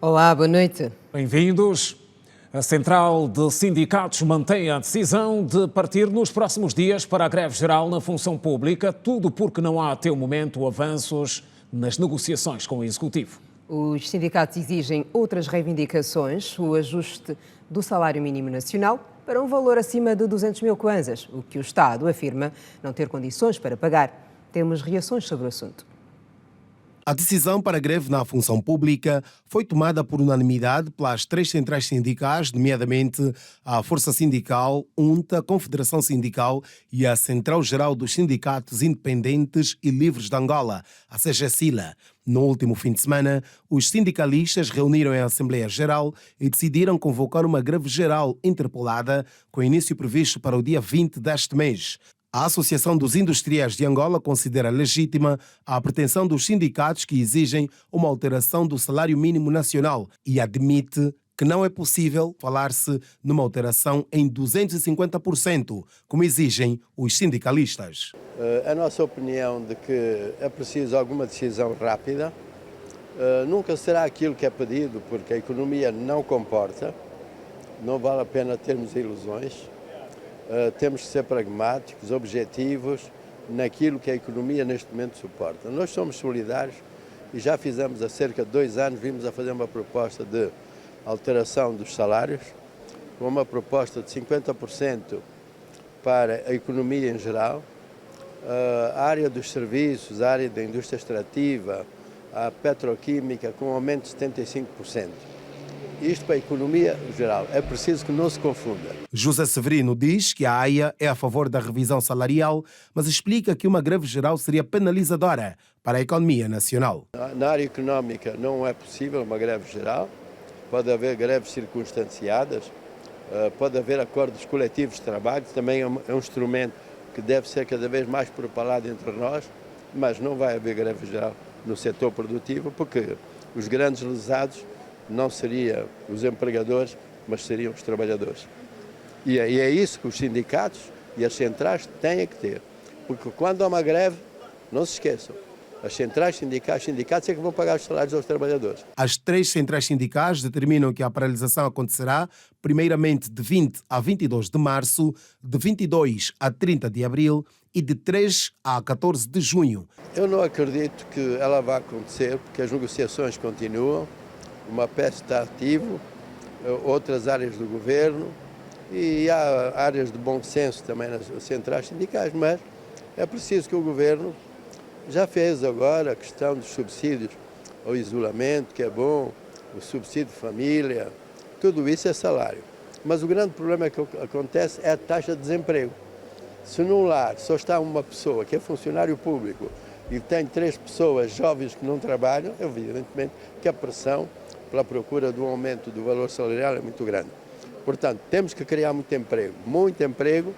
Olá, boa noite. Bem-vindos. A Central de Sindicatos mantém a decisão de partir nos próximos dias para a greve geral na função pública, tudo porque não há até o momento avanços nas negociações com o Executivo. Os sindicatos exigem outras reivindicações, o ajuste do salário mínimo nacional para um valor acima de 200 mil kwanzas, o que o Estado afirma não ter condições para pagar. Temos reações sobre o assunto. A decisão para a greve na função pública foi tomada por unanimidade pelas três centrais sindicais, nomeadamente a Força Sindical, UNTA, Confederação Sindical e a Central-Geral dos Sindicatos Independentes e Livres de Angola, a CGSILA. No último fim de semana, os sindicalistas reuniram em Assembleia Geral e decidiram convocar uma greve geral interpolada, com início previsto para o dia 20 deste mês. A Associação dos Industriais de Angola considera legítima a pretensão dos sindicatos que exigem uma alteração do salário mínimo nacional e admite que não é possível falar-se numa alteração em 250%, como exigem os sindicalistas. A nossa opinião de que é preciso alguma decisão rápida nunca será aquilo que é pedido, porque a economia não comporta, não vale a pena termos ilusões. Temos que ser pragmáticos, objetivos naquilo que a economia neste momento suporta. Nós somos solidários e já fizemos há cerca de 2 anos, vimos a fazer uma proposta de alteração dos salários, com uma proposta de 50% para a economia em geral, a área dos serviços, a área da indústria extrativa, a petroquímica com um aumento de 75%. Isto para a economia geral. É preciso que não se confunda. José Severino diz que a AIA é a favor da revisão salarial, mas explica que uma greve geral seria penalizadora para a economia nacional. Na área económica não é possível uma greve geral. Pode haver greves circunstanciadas, pode haver acordos coletivos de trabalho, também é um instrumento que deve ser cada vez mais propalado entre nós, mas não vai haver greve geral no setor produtivo, porque os grandes lesados não seriam os empregadores, mas seriam os trabalhadores. E é isso que os sindicatos e as centrais têm que ter. Porque quando há uma greve, não se esqueçam, as centrais sindicais, sindicatos é que vão pagar os salários aos trabalhadores. As três centrais sindicais determinam que a paralisação acontecerá primeiramente de 20 a 22 de março, de 22 a 30 de abril e de 3 a 14 de junho. Eu não acredito que ela vá acontecer, porque as negociações continuam. Uma peça está ativo, outras áreas do governo e há áreas de bom senso também nas centrais sindicais, mas é preciso que o governo já fez agora a questão dos subsídios ao isolamento, que é bom, o subsídio de família, tudo isso é salário. Mas o grande problema que acontece é a taxa de desemprego. Se num lar só está uma pessoa que é funcionário público e tem 3 pessoas jovens que não trabalham, evidentemente que a pressão pela procura do aumento do valor salarial é muito grande. Portanto, temos que criar muito emprego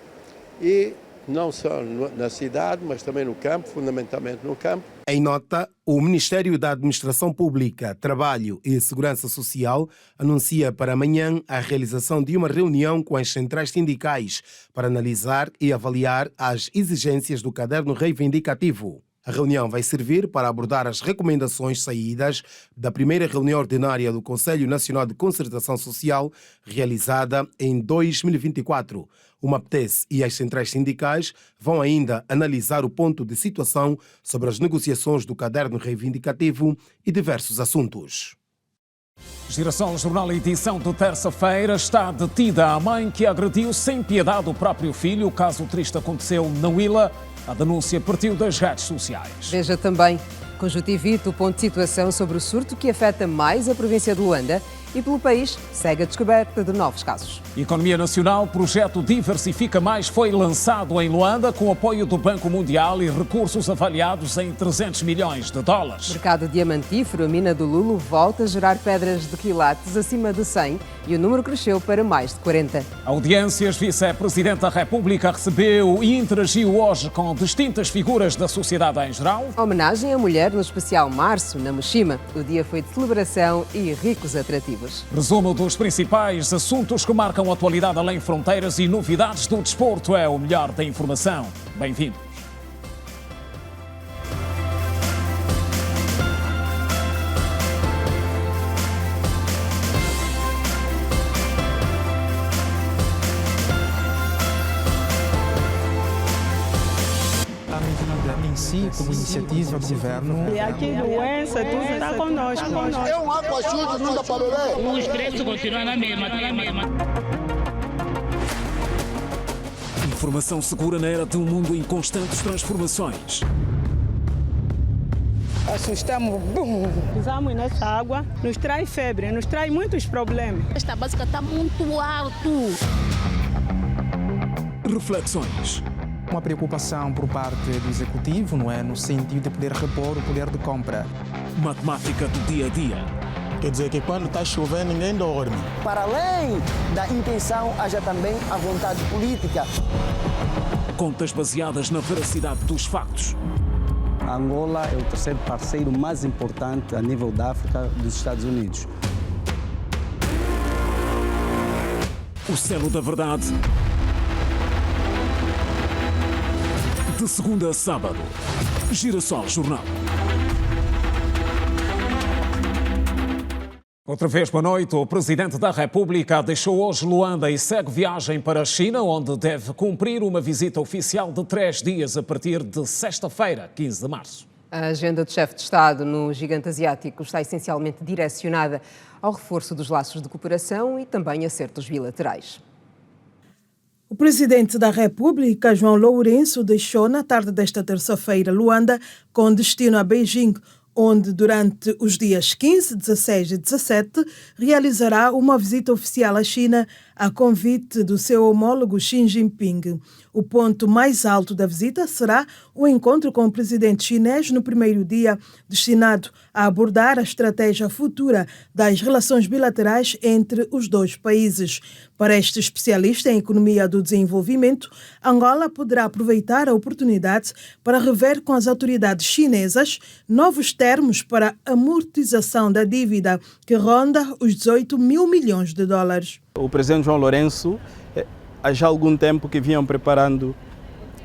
e não só na cidade, mas também no campo, fundamentalmente no campo. Em nota, o Ministério da Administração Pública, Trabalho e Segurança Social anuncia para amanhã a realização de uma reunião com as centrais sindicais para analisar e avaliar as exigências do caderno reivindicativo. A reunião vai servir para abordar as recomendações saídas da primeira reunião ordinária do Conselho Nacional de Concertação Social, realizada em 2024. O MAPTES e as centrais sindicais vão ainda analisar o ponto de situação sobre as negociações do caderno reivindicativo e diversos assuntos. Girassol Jornal, edição de terça-feira. Está detida a mãe que agrediu sem piedade o próprio filho. O caso triste aconteceu na Huila. A denúncia partiu das redes sociais. Veja também Conjuntivite, o ponto de situação sobre o surto que afeta mais a província de Luanda e pelo país segue a descoberta de novos casos. Economia Nacional, projeto Diversifica Mais foi lançado em Luanda com apoio do Banco Mundial e recursos avaliados em 300 milhões de dólares. Mercado diamantífero, a mina do Lulo volta a gerar pedras de quilates acima de 100 e o número cresceu para mais de 40. Audiências, Vice-Presidente da República recebeu e interagiu hoje com distintas figuras da sociedade em geral. Homenagem à mulher no especial Março, na Mochima. O dia foi de celebração e ricos atrativos. Resumo dos principais assuntos que marcam a atualidade além fronteiras e novidades do desporto. É o melhor da informação. Bem-vindo. em si, como iniciativa do governo. E aqui doença, tudo está conosco. É um água suja, não dá para beber. Os preços continuam na mesma. Informação segura na era de um mundo em constantes transformações. Assustamos, pisamos nessa água, nos traz febre, nos traz muitos problemas. Esta básica está muito alto. Reflexões. Uma preocupação por parte do executivo, não é, no sentido de poder repor o poder de compra. Matemática do dia a dia. Quer dizer que quando está chovendo ninguém dorme. Para além da intenção, haja também a vontade política. Contas baseadas na veracidade dos factos. Angola é o terceiro parceiro mais importante a nível da África dos Estados Unidos. O selo da verdade. De segunda a sábado. Girassol Jornal. Outra vez, boa noite. O Presidente da República deixou hoje Luanda e segue viagem para a China, onde deve cumprir uma visita oficial de 3 dias a partir de sexta-feira, 15 de março. A agenda do chefe de Estado no gigante asiático está essencialmente direcionada ao reforço dos laços de cooperação e também acertos bilaterais. O Presidente da República, João Lourenço, deixou na tarde desta terça-feira Luanda com destino a Beijing, onde durante os dias 15, 16 e 17 realizará uma visita oficial à China a convite do seu homólogo Xi Jinping. O ponto mais alto da visita será o encontro com o presidente chinês no primeiro dia, destinado a abordar a estratégia futura das relações bilaterais entre os dois países. Para este especialista em economia do desenvolvimento, Angola poderá aproveitar a oportunidade para rever com as autoridades chinesas novos termos para a amortização da dívida, que ronda os 18 mil milhões de dólares. O presidente João Lourenço, há já algum tempo que vinham preparando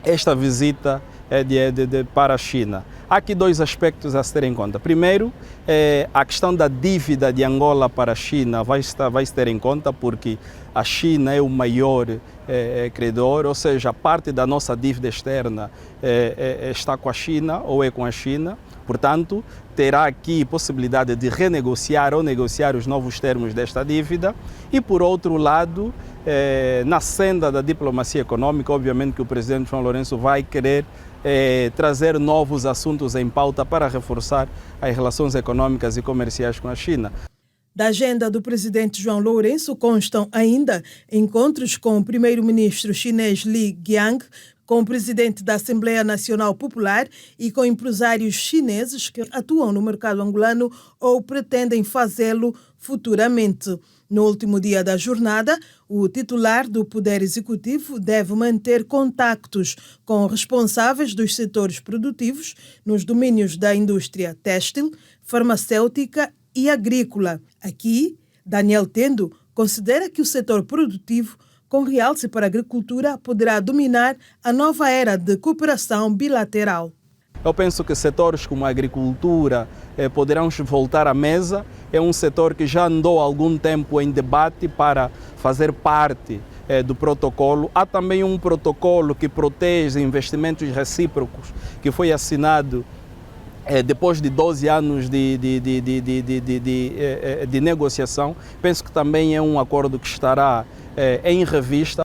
esta visita para a China. Há aqui 2 aspectos a se ter em conta. Primeiro, a questão da dívida de Angola para a China vai se ter em conta, porque a China é o maior credor, ou seja, parte da nossa dívida externa está com a China ou é com a China. Portanto, terá aqui possibilidade de renegociar ou negociar os novos termos desta dívida. E, por outro lado, na senda da diplomacia econômica, obviamente que o presidente João Lourenço vai querer trazer novos assuntos em pauta para reforçar as relações econômicas e comerciais com a China. Da agenda do presidente João Lourenço constam ainda encontros com o primeiro-ministro chinês Li Qiang, com o presidente da Assembleia Nacional Popular e com empresários chineses que atuam no mercado angolano ou pretendem fazê-lo futuramente. No último dia da jornada, o titular do Poder Executivo deve manter contactos com responsáveis dos setores produtivos nos domínios da indústria têxtil, farmacêutica e agrícola. Aqui, Daniel Tendo considera que o setor produtivo, com realce para a agricultura, poderá dominar a nova era de cooperação bilateral. Eu penso que setores como a agricultura poderão voltar à mesa. É um setor que já andou há algum tempo em debate para fazer parte do protocolo. Há também um protocolo que protege investimentos recíprocos, que foi assinado depois de 12 anos de negociação. Penso que também é um acordo que estará em revista.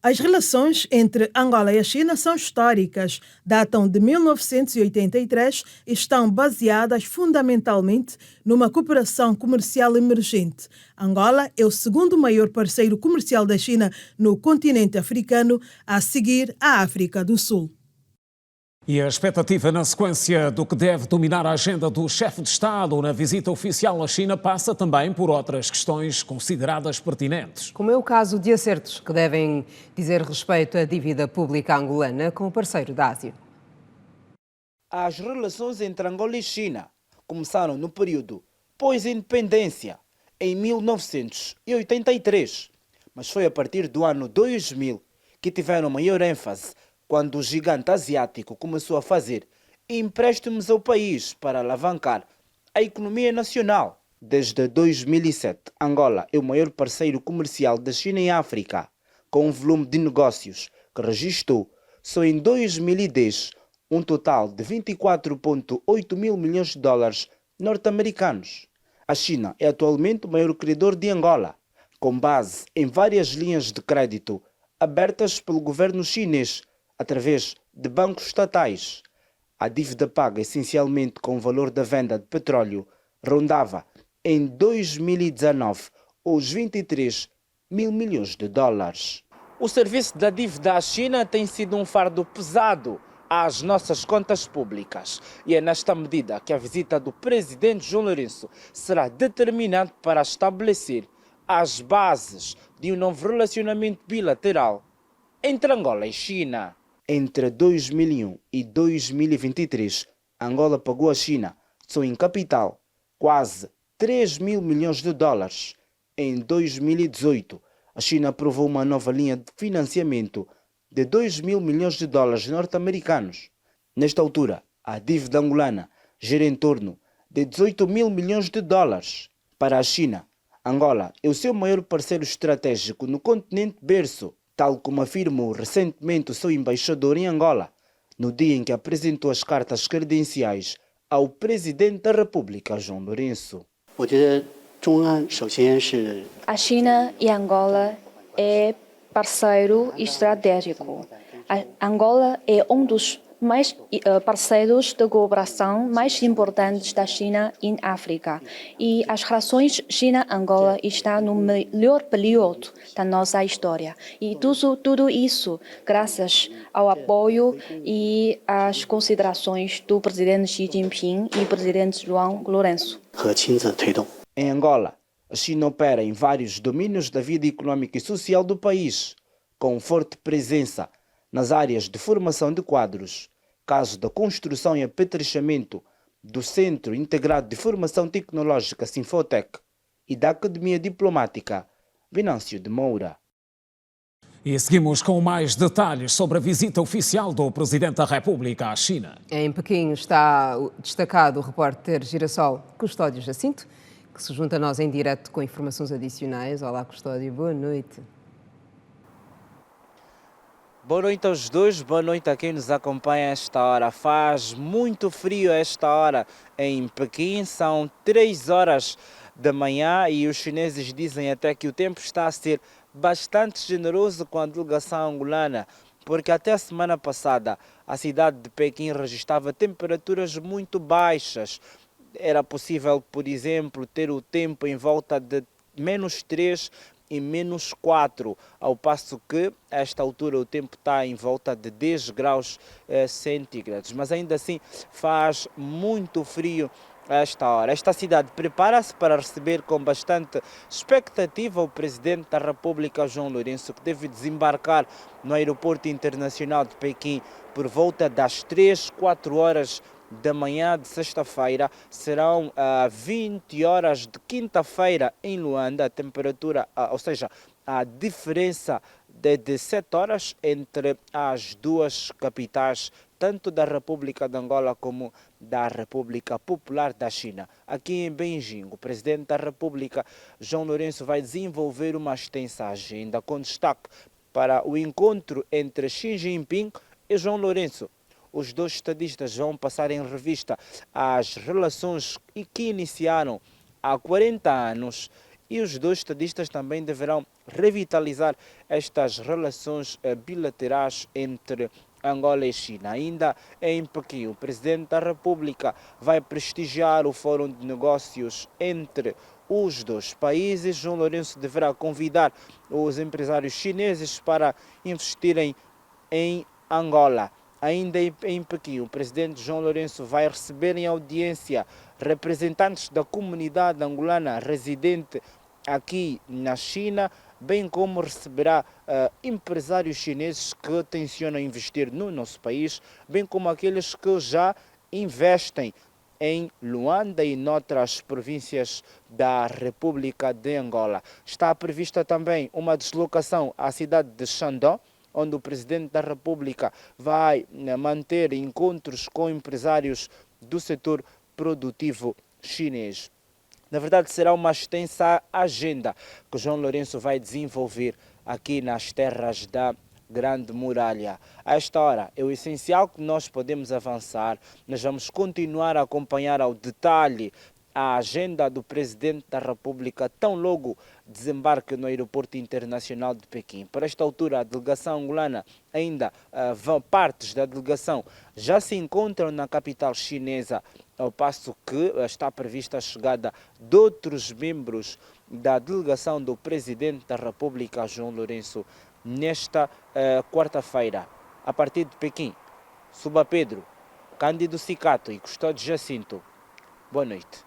As relações entre Angola e a China são históricas, datam de 1983 e estão baseadas fundamentalmente numa cooperação comercial emergente. Angola é o segundo maior parceiro comercial da China no continente africano, a seguir à África do Sul. E a expectativa na sequência do que deve dominar a agenda do chefe de Estado na visita oficial à China passa também por outras questões consideradas pertinentes. Como é o caso de acertos que devem dizer respeito à dívida pública angolana com o parceiro da Ásia. As relações entre Angola e China começaram no período pós-independência, em 1983, mas foi a partir do ano 2000 que tiveram maior ênfase quando o gigante asiático começou a fazer empréstimos ao país para alavancar a economia nacional. Desde 2007, Angola é o maior parceiro comercial da China em África, com um volume de negócios que registrou só em 2010 um total de 24,8 mil milhões de dólares norte-americanos. A China é atualmente o maior credor de Angola, com base em várias linhas de crédito abertas pelo governo chinês através de bancos estatais. A dívida paga essencialmente com o valor da venda de petróleo rondava em 2019 os 23 mil milhões de dólares. O serviço da dívida à China tem sido um fardo pesado às nossas contas públicas e é nesta medida que a visita do presidente João Lourenço será determinante para estabelecer as bases de um novo relacionamento bilateral entre Angola e China. Entre 2001 e 2023, Angola pagou à China, só em capital, quase 3 mil milhões de dólares. Em 2018, a China aprovou uma nova linha de financiamento de 2 mil milhões de dólares norte-americanos. Nesta altura, a dívida angolana gira em torno de 18 mil milhões de dólares. Para a China, Angola é o seu maior parceiro estratégico no continente berço, tal como afirmou recentemente o seu embaixador em Angola, no dia em que apresentou as cartas credenciais ao presidente da República, João Lourenço. A China e Angola é parceiro estratégico. A Angola é um dos parceiros de cooperação mais importantes da China em África. E as relações China-Angola estão no melhor período da nossa história. E tudo isso graças ao apoio e às considerações do presidente Xi Jinping e presidente João Lourenço. Em Angola, a China opera em vários domínios da vida econômica e social do país, com forte presença nas áreas de formação de quadros, caso da construção e apetrechamento do Centro Integrado de Formação Tecnológica Sinfotec e da Academia Diplomática Venâncio de Moura. E seguimos com mais detalhes sobre a visita oficial do Presidente da República à China. Em Pequim está destacado o repórter Girassol Custódio Jacinto, que se junta a nós em direto com informações adicionais. Olá, Custódio, boa noite. Boa noite aos dois, boa noite a quem nos acompanha a esta hora. Faz muito frio a esta hora em Pequim, são 3 horas da manhã e os chineses dizem até que o tempo está a ser bastante generoso com a delegação angolana, porque até a semana passada a cidade de Pequim registrava temperaturas muito baixas. Era possível, por exemplo, ter o tempo em volta de -3 e -4, ao passo que, a esta altura, o tempo está em volta de 10 graus centígrados. Mas ainda assim faz muito frio a esta hora. Esta cidade prepara-se para receber com bastante expectativa o Presidente da República, João Lourenço, que deve desembarcar no Aeroporto Internacional de Pequim por volta das 3-4 horas da manhã de sexta-feira. Serão 20 horas de quinta-feira em Luanda. A temperatura, ou seja, a diferença de 7 horas entre as duas capitais, tanto da República de Angola como da República Popular da China. Aqui em Beijing, o Presidente da República, João Lourenço, vai desenvolver uma extensa agenda com destaque para o encontro entre Xi Jinping e João Lourenço. Os dois estadistas vão passar em revista as relações que iniciaram há 40 anos e os dois estadistas também deverão revitalizar estas relações bilaterais entre Angola e China. Ainda em Pequim, o Presidente da República vai prestigiar o Fórum de Negócios entre os dois países. João Lourenço deverá convidar os empresários chineses para investirem em Angola. Ainda em Pequim, o Presidente João Lourenço vai receber em audiência representantes da comunidade angolana residente aqui na China, bem como receberá empresários chineses que tencionam investir no nosso país, bem como aqueles que já investem em Luanda e noutras províncias da República de Angola. Está prevista também uma deslocação à cidade de Shandong, onde o Presidente da República vai manter encontros com empresários do setor produtivo chinês. Na verdade, será uma extensa agenda que João Lourenço vai desenvolver aqui nas terras da Grande Muralha. A esta hora é o essencial que nós podemos avançar. Nós vamos continuar a acompanhar ao detalhe a agenda do Presidente da República tão logo desembarque no Aeroporto Internacional de Pequim. Para esta altura, a delegação angolana, ainda partes da delegação já se encontram na capital chinesa, ao passo que está prevista a chegada de outros membros da delegação do Presidente da República, João Lourenço, nesta quarta-feira. A partir de Pequim, Suba Pedro, Cândido Cicato e Custódio Jacinto. Boa noite.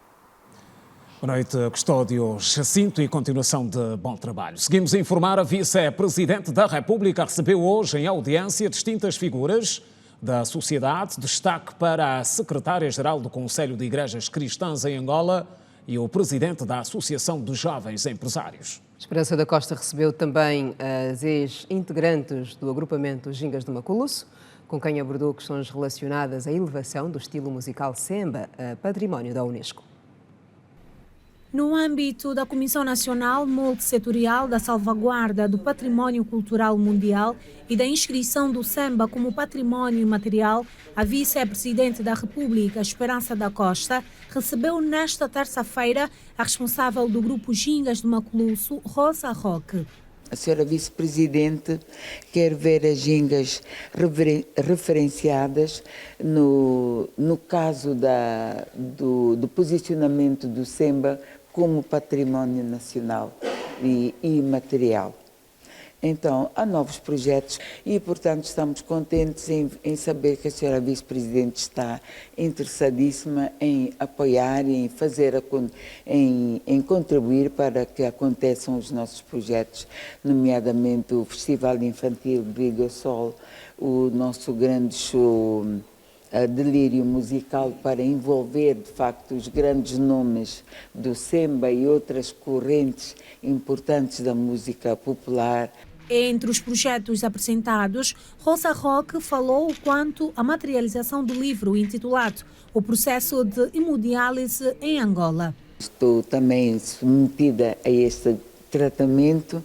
Boa noite, Custódio Jacinto, e continuação de bom trabalho. Seguimos a informar: a Vice-Presidente da República recebeu hoje em audiência distintas figuras da sociedade. Destaque para a Secretária-Geral do Conselho de Igrejas Cristãs em Angola e o Presidente da Associação dos Jovens Empresários. Esperança da Costa recebeu também as ex-integrantes do agrupamento Gingas do Maculusso, com quem abordou questões relacionadas à elevação do estilo musical Semba a património da Unesco. No âmbito da Comissão Nacional Multissetorial da Salvaguarda do Património Cultural Mundial e da inscrição do Semba como património imaterial, a Vice-Presidente da República, Esperança da Costa, recebeu nesta terça-feira a responsável do Grupo Gingas do Maculusso, Rosa Roque. A senhora Vice-Presidente quer ver as gingas referenciadas no caso do posicionamento do Semba como património nacional e imaterial. Então, há novos projetos e, portanto, estamos contentes em saber que a senhora Vice-Presidente está interessadíssima em apoiar e em fazer, em contribuir para que aconteçam os nossos projetos, nomeadamente o Festival Infantil Brilho ao Sol, o nosso grande show Delírio Musical, para envolver, de facto, os grandes nomes do Semba e outras correntes importantes da música popular. Entre os projetos apresentados, Rosa Roque falou quanto à materialização do livro intitulado O Processo de Hemodiálise em Angola. Estou também submetida a este tratamento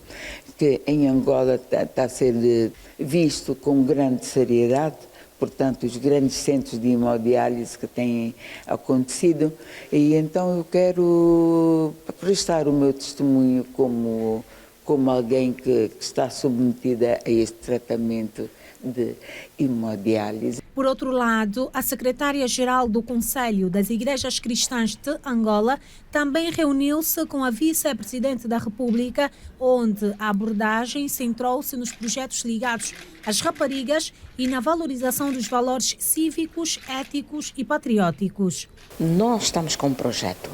que em Angola está a ser visto com grande seriedade. Portanto, os grandes centros de hemodiálise que têm acontecido, e então eu quero prestar o meu testemunho como alguém que está submetida a este tratamento de hemodiálise. Por outro lado, a secretária-geral do Conselho das Igrejas Cristãs de Angola também reuniu-se com a Vice-Presidente da República, onde a abordagem centrou-se nos projetos ligados às raparigas e na valorização dos valores cívicos, éticos e patrióticos. Nós estamos com um projeto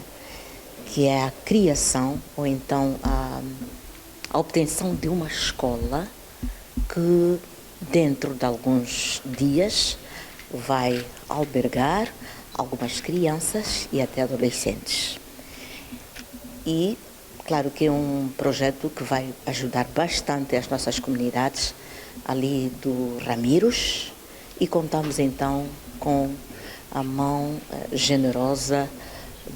que é a criação ou então a obtenção de uma escola que dentro de alguns dias vai albergar algumas crianças e até adolescentes. E claro que é um projeto que vai ajudar bastante as nossas comunidades ali do Ramiros, e contamos então com a mão generosa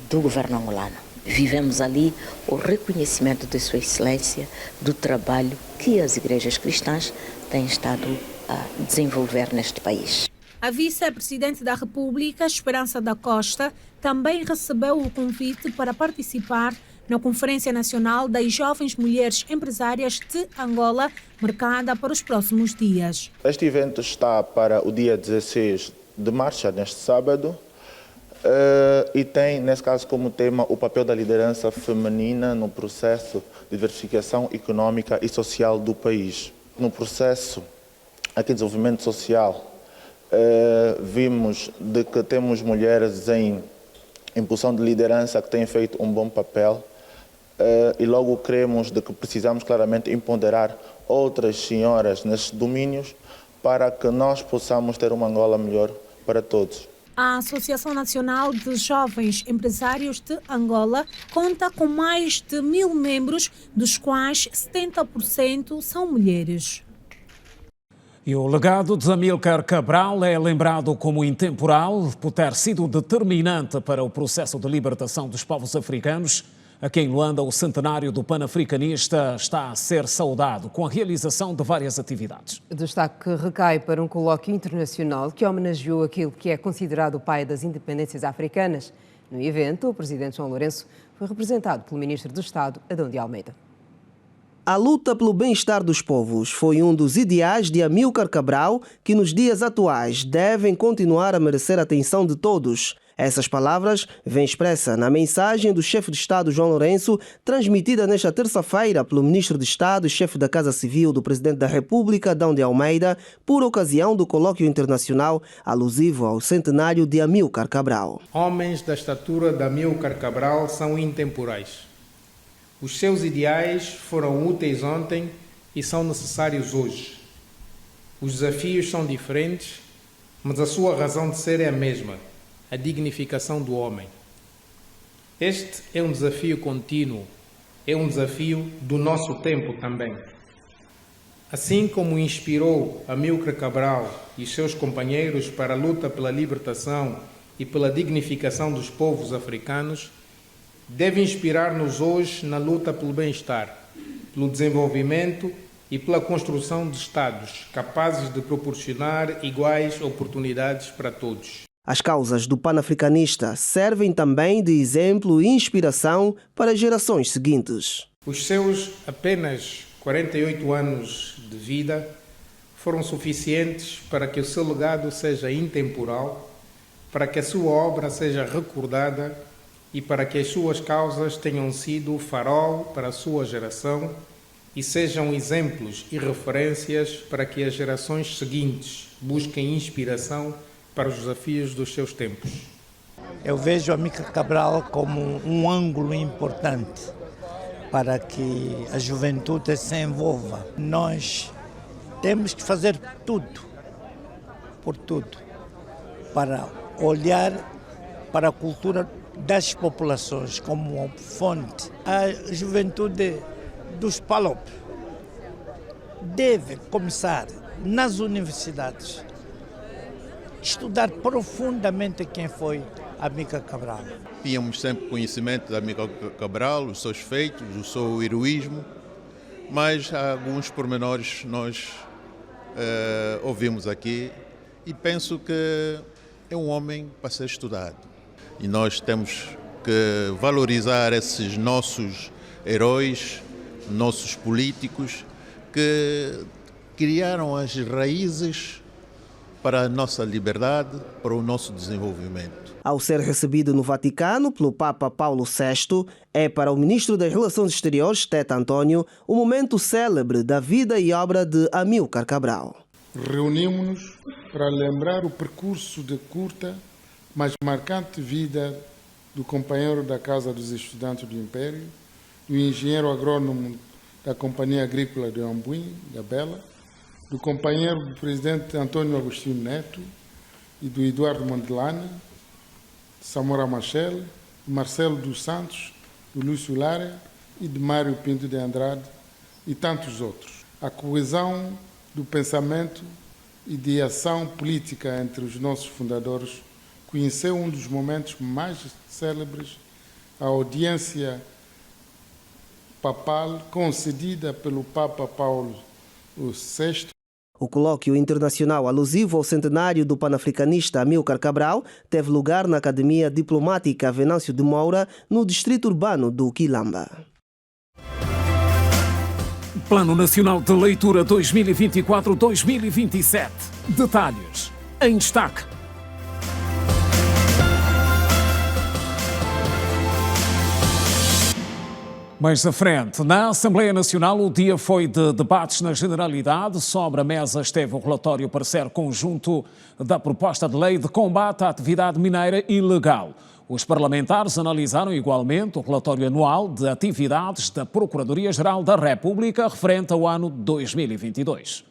do governo angolano. Vivemos ali o reconhecimento de Sua Excelência do trabalho que as igrejas cristãs têm estado a desenvolver neste país. A Vice-Presidente da República, Esperança da Costa, também recebeu o convite para participar na Conferência Nacional das Jovens Mulheres Empresárias de Angola, marcada para os próximos dias. Este evento está para o dia 16 de março, neste sábado, e tem, nesse caso, como tema o papel da liderança feminina no processo de diversificação econômica e social do país. No processo aqui de desenvolvimento social, vimos de que temos mulheres em posição de liderança que têm feito um bom papel, e logo cremos de que precisamos claramente empoderar outras senhoras nesses domínios para que nós possamos ter uma Angola melhor para todos. A Associação Nacional de Jovens Empresários de Angola conta com mais de 1.000 membros, dos quais 70% são mulheres. E o legado de Amílcar Cabral é lembrado como intemporal por ter sido determinante para o processo de libertação dos povos africanos. Aqui em Luanda, o centenário do panafricanista está a ser saudado com a realização de várias atividades. O destaque recai para um colóquio internacional que homenageou aquele que é considerado o pai das independências africanas. No evento, o presidente João Lourenço foi representado pelo ministro do Estado, Adão de Almeida. A luta pelo bem-estar dos povos foi um dos ideais de Amílcar Cabral, que nos dias atuais devem continuar a merecer a atenção de todos. Essas palavras vêm expressa na mensagem do chefe de Estado João Lourenço, transmitida nesta terça-feira pelo ministro de Estado e chefe da Casa Civil do presidente da República, Adão de Almeida, por ocasião do colóquio internacional alusivo ao centenário de Amílcar Cabral. Homens da estatura de Amílcar Cabral são intemporais. Os seus ideais foram úteis ontem e são necessários hoje. Os desafios são diferentes, mas a sua razão de ser é a mesma: a dignificação do homem. Este é um desafio contínuo, é um desafio do nosso tempo também. Assim como inspirou Amílcar Cabral e seus companheiros para a luta pela libertação e pela dignificação dos povos africanos, deve inspirar-nos hoje na luta pelo bem-estar, pelo desenvolvimento e pela construção de Estados capazes de proporcionar iguais oportunidades para todos. As causas do panafricanista servem também de exemplo e inspiração para as gerações seguintes. Os seus apenas 48 anos de vida foram suficientes para que o seu legado seja intemporal, para que a sua obra seja recordada e para que as suas causas tenham sido farol para a sua geração e sejam exemplos e referências para que as gerações seguintes busquem inspiração para os desafios dos seus tempos. Eu vejo a Amílcar Cabral como um ângulo importante para que a juventude se envolva. Nós temos que fazer tudo, por tudo, para olhar para a cultura das populações como fonte. A juventude dos PALOP deve começar nas universidades estudar profundamente quem foi Amílcar Cabral. Tínhamos sempre conhecimento de Amílcar Cabral, os seus feitos, o seu heroísmo, mas alguns pormenores nós ouvimos aqui e penso que é um homem para ser estudado. E nós temos que valorizar esses nossos heróis, nossos políticos, que criaram as raízes para a nossa liberdade, para o nosso desenvolvimento. Ao ser recebido no Vaticano pelo Papa Paulo VI, é para o ministro das Relações Exteriores, Teta António, um momento célebre da vida e obra de Amílcar Cabral. Reunimos-nos para lembrar o percurso de curta, mas marcante vida do companheiro da Casa dos Estudantes do Império, do engenheiro agrônomo da Companhia Agrícola de Ambuim, da Bela, do companheiro do presidente Antônio Agostinho Neto e do Eduardo Mondlane, de Samora Machel, de Marcelo dos Santos, do Lúcio Lara e de Mário Pinto de Andrade e tantos outros. A coesão do pensamento e de ação política entre os nossos fundadores conheceu um dos momentos mais célebres, a audiência papal concedida pelo Papa Paulo VI. O colóquio internacional alusivo ao centenário do panafricanista Amílcar Cabral teve lugar na Academia Diplomática Venâncio de Moura, no distrito urbano do Quilamba. Plano Nacional de Leitura 2024-2027. Detalhes em destaque. Mais à frente, na Assembleia Nacional, o dia foi de debates na Generalidade. Sobre a mesa esteve o relatório parecer conjunto da proposta de lei de combate à atividade mineira ilegal. Os parlamentares analisaram igualmente o relatório anual de atividades da Procuradoria-Geral da República referente ao ano 2022.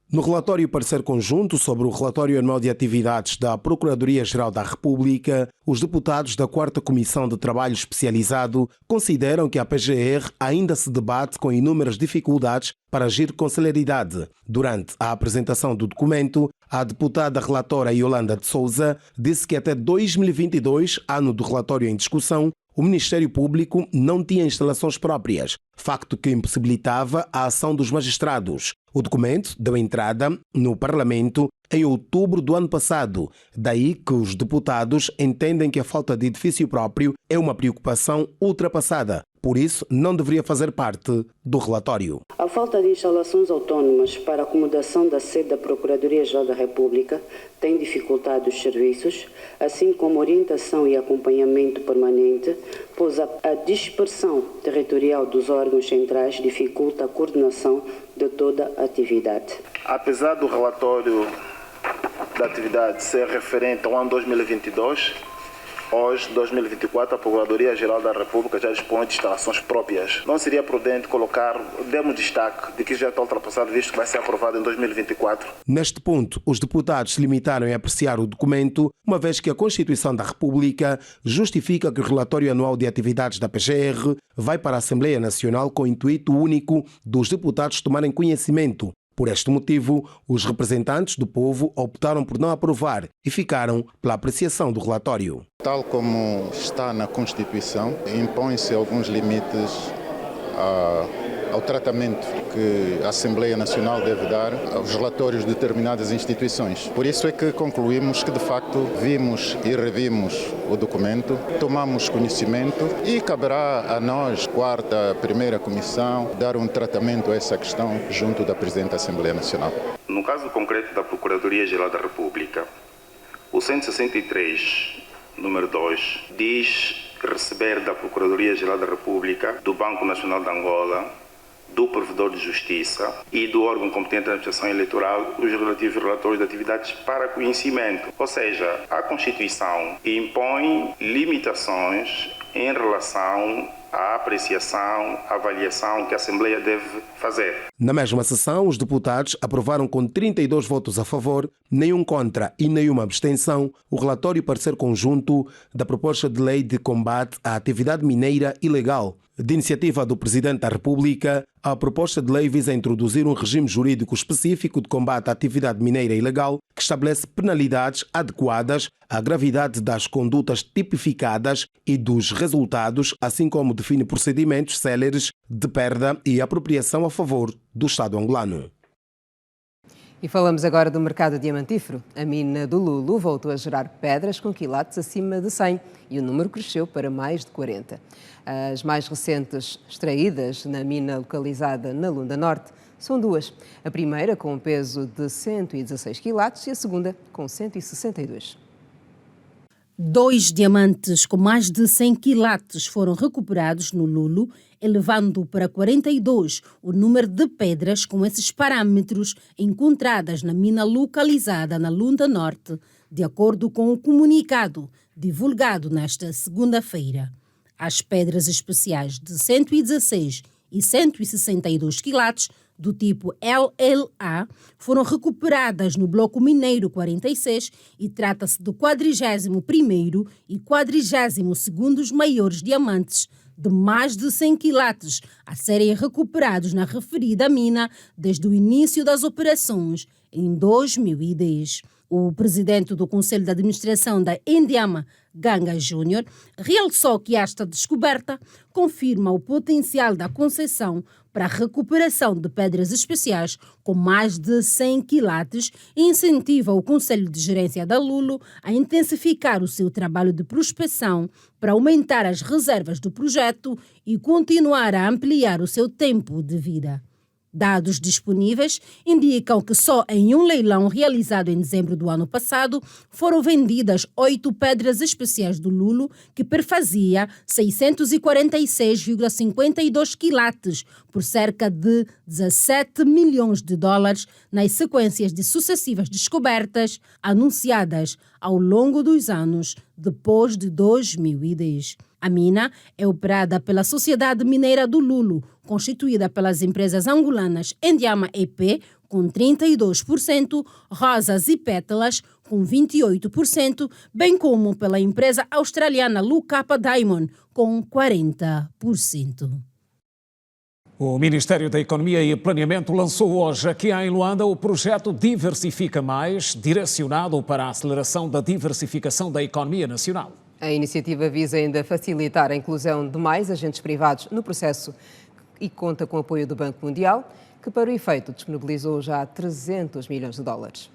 No relatório parecer conjunto sobre o relatório anual de atividades da Procuradoria-Geral da República, os deputados da 4ª Comissão de Trabalho Especializado consideram que a PGR ainda se debate com inúmeras dificuldades para agir com celeridade. Durante a apresentação do documento, a deputada relatora Yolanda de Souza disse que até 2022, ano do relatório em discussão, o Ministério Público não tinha instalações próprias, facto que impossibilitava a ação dos magistrados. O documento deu entrada no Parlamento em outubro do ano passado, daí que os deputados entendem que a falta de edifício próprio é uma preocupação ultrapassada. Por isso, não deveria fazer parte do relatório. A falta de instalações autónomas para a acomodação da sede da Procuradoria-Geral da República tem dificultado os serviços, assim como orientação e acompanhamento permanente, pois a dispersão territorial dos órgãos centrais dificulta a coordenação de toda a atividade. Apesar do relatório da atividade ser referente ao ano 2022, hoje, 2024, a Procuradoria-Geral da República já dispõe de instalações próprias. Não seria prudente darmos destaque de que já está ultrapassado, visto que vai ser aprovado em 2024? Neste ponto, os deputados se limitaram a apreciar o documento, uma vez que a Constituição da República justifica que o relatório anual de atividades da PGR vai para a Assembleia Nacional com o intuito único dos deputados tomarem conhecimento. Por este motivo, os representantes do povo optaram por não aprovar e ficaram pela apreciação do relatório. Tal como está na Constituição, impõem-se alguns limites ao tratamento que a Assembleia Nacional deve dar aos relatórios de determinadas instituições. Por isso é que concluímos que, de facto, vimos e revimos o documento, tomamos conhecimento e caberá a nós, primeira comissão, dar um tratamento a essa questão junto da Presidente da Assembleia Nacional. No caso concreto da Procuradoria-Geral da República, o 163, número 2, diz receber da Procuradoria-Geral da República, do Banco Nacional de Angola, do Provedor de Justiça e do órgão competente da administração eleitoral os relativos relatórios de atividades para conhecimento. Ou seja, a Constituição impõe limitações em relação à apreciação, avaliação que a Assembleia deve fazer. Na mesma sessão, os deputados aprovaram com 32 votos a favor, nenhum contra e nenhuma abstenção, o relatório e parecer conjunto da proposta de lei de combate à atividade mineira ilegal. De iniciativa do Presidente da República, a proposta de lei visa introduzir um regime jurídico específico de combate à atividade mineira ilegal que estabelece penalidades adequadas à gravidade das condutas tipificadas e dos resultados, assim como define procedimentos céleres de perda e apropriação a favor do Estado angolano. E falamos agora do mercado diamantífero. A mina do Lulo voltou a gerar pedras com quilates acima de 100 e o número cresceu para mais de 40. As mais recentes extraídas na mina localizada na Lunda Norte são duas. A primeira com um peso de 116 quilates e a segunda com 162. 2 diamantes com mais de 100 quilates foram recuperados no Lulo, elevando para 42 o número de pedras com esses parâmetros encontradas na mina localizada na Lunda Norte, de acordo com o comunicado divulgado nesta segunda-feira. As pedras especiais de 116 e 162 quilates do tipo LLA foram recuperadas no bloco mineiro 46 e trata-se do 41º e 42º maiores diamantes de mais de 100 quilates a serem recuperados na referida mina desde o início das operações em 2010. O presidente do Conselho de Administração da Endiama, Ganga Júnior, realçou que esta descoberta confirma o potencial da concessão para a recuperação de pedras especiais com mais de 100 quilates e incentiva o Conselho de Gerência da Lulo a intensificar o seu trabalho de prospecção para aumentar as reservas do projeto e continuar a ampliar o seu tempo de vida. Dados disponíveis indicam que só em um leilão realizado em dezembro do ano passado foram vendidas 8 pedras especiais do Lulo, que perfazia 646,52 quilates por cerca de 17 milhões de dólares nas sequências de sucessivas descobertas anunciadas ao longo dos anos depois de 2010. A mina é operada pela Sociedade Mineira do Lulo, constituída pelas empresas angolanas Endiama EP, com 32%, Rosas e Pétalas, com 28%, bem como pela empresa australiana Lucapa Diamond, com 40%. O Ministério da Economia e Planeamento lançou hoje aqui em Luanda o projeto Diversifica Mais, direcionado para a aceleração da diversificação da economia nacional. A iniciativa visa ainda facilitar a inclusão de mais agentes privados no processo e conta com o apoio do Banco Mundial, que para o efeito disponibilizou já 300 milhões de dólares.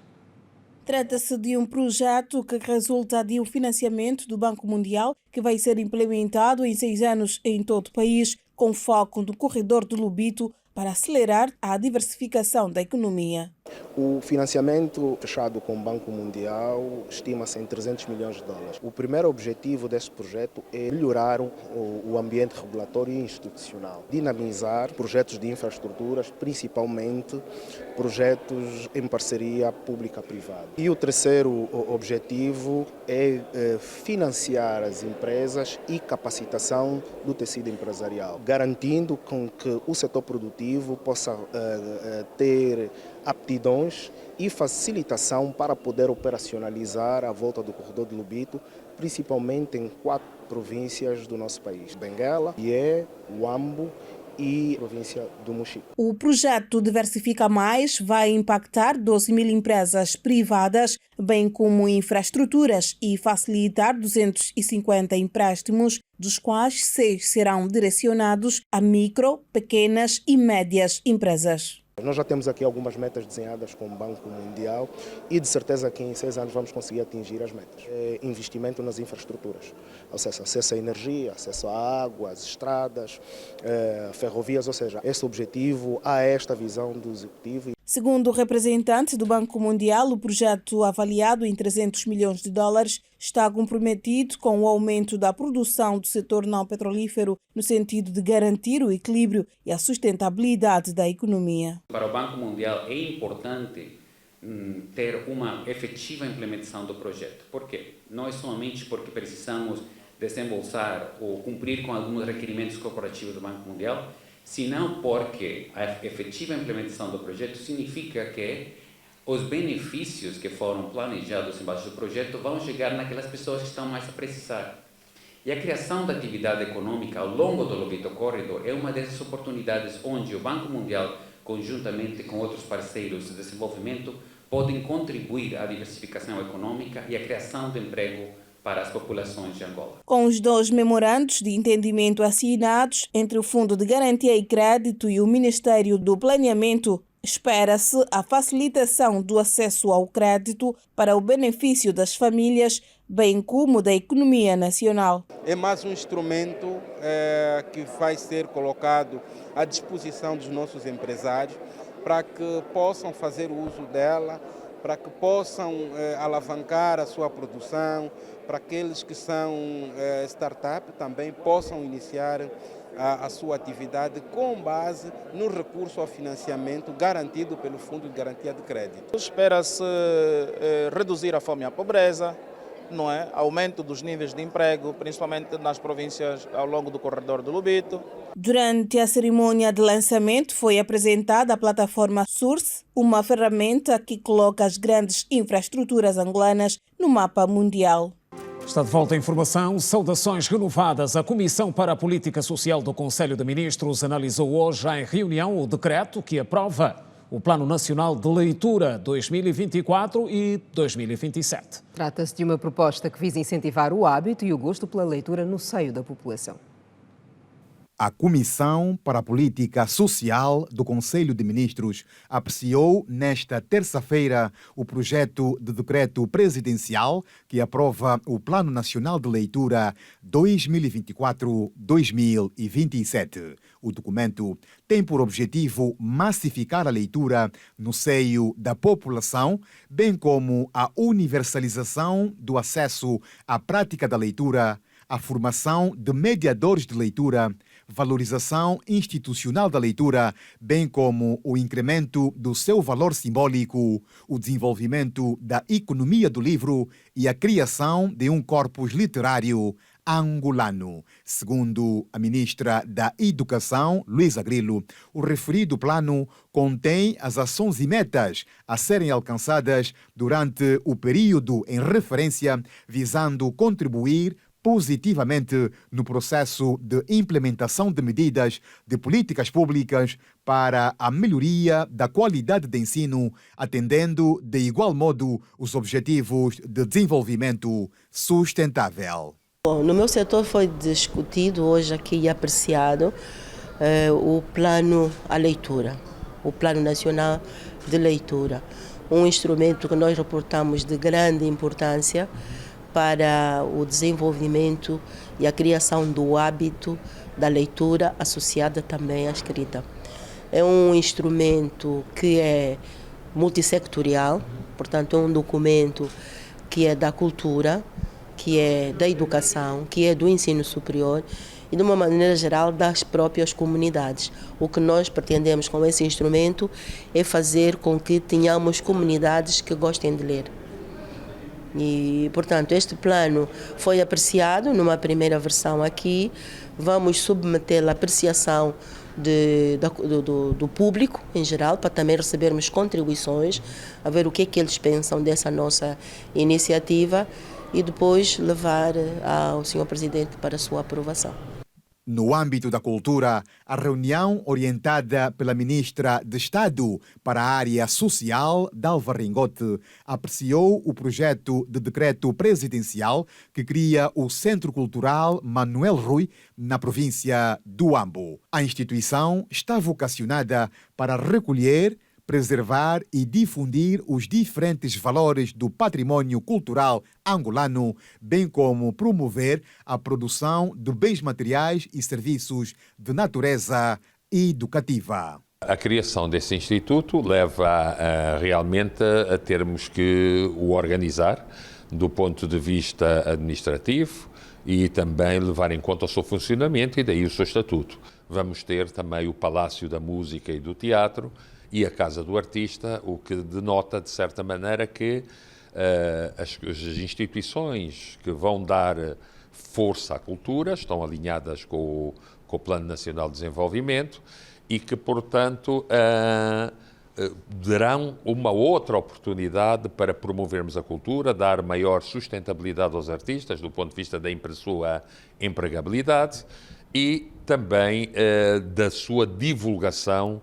Trata-se de um projeto que resulta de um financiamento do Banco Mundial que vai ser implementado em 6 anos em todo o país, com foco no corredor do Lobito para acelerar a diversificação da economia. O financiamento fechado com o Banco Mundial estima-se em 300 milhões de dólares. O primeiro objetivo deste projeto é melhorar o ambiente regulatório e institucional, dinamizar projetos de infraestruturas, principalmente projetos em parceria pública-privada. E o terceiro objetivo é financiar as empresas e capacitação do tecido empresarial, garantindo com que o setor produtivo possa ter aptidões e facilitação para poder operacionalizar a volta do corredor do Lobito, principalmente em 4 províncias do nosso país: Benguela, Ié, Huambo e a província do Mochico. O projeto Diversifica Mais vai impactar 12 mil empresas privadas, bem como infraestruturas, e facilitar 250 empréstimos, dos quais 6 serão direcionados a micro, pequenas e médias empresas. Nós já temos aqui algumas metas desenhadas com o Banco Mundial e de certeza que em 6 anos vamos conseguir atingir as metas. Investimento nas infraestruturas, ou seja, acesso à energia, acesso à água, às estradas, ferrovias, ou seja, esse objetivo, há esta visão do Executivo. Segundo o representante do Banco Mundial, o projeto, avaliado em 300 milhões de dólares, está comprometido com o aumento da produção do setor não petrolífero no sentido de garantir o equilíbrio e a sustentabilidade da economia. Para o Banco Mundial é importante ter uma efetiva implementação do projeto. Por quê? Não é somente porque precisamos desembolsar ou cumprir com alguns requerimentos corporativos do Banco Mundial, senão porque a efetiva implementação do projeto significa que os benefícios que foram planejados embaixo do projeto vão chegar naquelas pessoas que estão mais a precisar. E a criação da atividade econômica ao longo do Lobito Corridor é uma dessas oportunidades onde o Banco Mundial, conjuntamente com outros parceiros de desenvolvimento, podem contribuir à diversificação econômica e à criação de emprego para as populações de Angola. Com os 2 memorandos de entendimento assinados entre o Fundo de Garantia e Crédito e o Ministério do Planeamento, espera-se a facilitação do acesso ao crédito para o benefício das famílias, bem como da economia nacional. É mais um instrumento que vai ser colocado à disposição dos nossos empresários para que possam fazer uso dela, para que possam alavancar a sua produção, para aqueles que são startup também possam iniciar a sua atividade com base no recurso ao financiamento garantido pelo Fundo de Garantia de Crédito. Espera-se reduzir a fome e a pobreza, não é? Aumento dos níveis de emprego, principalmente nas províncias ao longo do corredor do Lobito. Durante a cerimônia de lançamento foi apresentada a plataforma Source, uma ferramenta que coloca as grandes infraestruturas angolanas no mapa mundial. Está de volta a informação. Saudações renovadas. A Comissão para a Política Social do Conselho de Ministros analisou hoje em reunião o decreto que aprova o Plano Nacional de Leitura 2024 e 2027. Trata-se de uma proposta que visa incentivar o hábito e o gosto pela leitura no seio da população. A Comissão para a Política Social do Conselho de Ministros apreciou nesta terça-feira o projeto de decreto presidencial que aprova o Plano Nacional de Leitura 2024-2027. O documento tem por objetivo massificar a leitura no seio da população, bem como a universalização do acesso à prática da leitura, a formação de mediadores de leitura, valorização institucional da leitura, bem como o incremento do seu valor simbólico, o desenvolvimento da economia do livro e a criação de um corpus literário angolano. Segundo a ministra da Educação, Luísa Grilo, o referido plano contém as ações e metas a serem alcançadas durante o período em referência, visando contribuir positivamente no processo de implementação de medidas de políticas públicas para a melhoria da qualidade de ensino, atendendo de igual modo os objetivos de desenvolvimento sustentável. Bom, no meu setor foi discutido hoje aqui e apreciado o plano à leitura, o Plano Nacional de Leitura, um instrumento que nós reportamos de grande importância para o desenvolvimento e a criação do hábito da leitura associada também à escrita. É um instrumento que é multissectorial, portanto é um documento que é da cultura, que é da educação, que é do ensino superior e de uma maneira geral das próprias comunidades. O que nós pretendemos com esse instrumento é fazer com que tenhamos comunidades que gostem de ler. E, portanto, este plano foi apreciado numa primeira versão aqui. Vamos submetê-lo à apreciação do público em geral, para também recebermos contribuições, a ver o que é que eles pensam dessa nossa iniciativa e depois levar ao Sr. Presidente para a sua aprovação. No âmbito da cultura, a reunião orientada pela Ministra de Estado para a Área Social, Dalva Ringote, apreciou o projeto de decreto presidencial que cria o Centro Cultural Manuel Rui na província do Ambo. A instituição está vocacionada para recolher, preservar e difundir os diferentes valores do património cultural angolano, bem como promover a produção de bens materiais e serviços de natureza educativa. A criação desse instituto leva realmente a termos que o organizar do ponto de vista administrativo e também levar em conta o seu funcionamento e daí o seu estatuto. Vamos ter também o Palácio da Música e do Teatro e a Casa do Artista, o que denota, de certa maneira, que as instituições que vão dar força à cultura estão alinhadas com o Plano Nacional de Desenvolvimento e que, portanto, darão uma outra oportunidade para promovermos a cultura, dar maior sustentabilidade aos artistas do ponto de vista da sua empregabilidade e também da sua divulgação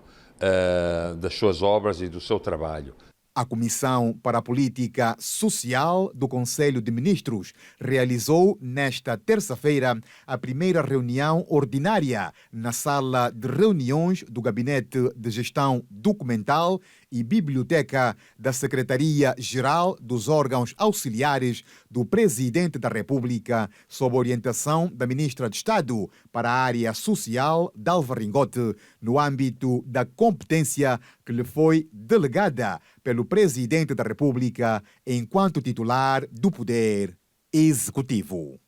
das suas obras e do seu trabalho. A Comissão para a Política Social do Conselho de Ministros realizou nesta terça-feira a primeira reunião ordinária na sala de reuniões do Gabinete de Gestão Documental e Biblioteca da Secretaria-Geral dos Órgãos Auxiliares do Presidente da República, sob orientação da Ministra de Estado para a Área Social, Dalva Ringote, no âmbito da competência que lhe foi delegada pelo Presidente da República enquanto titular do Poder Executivo.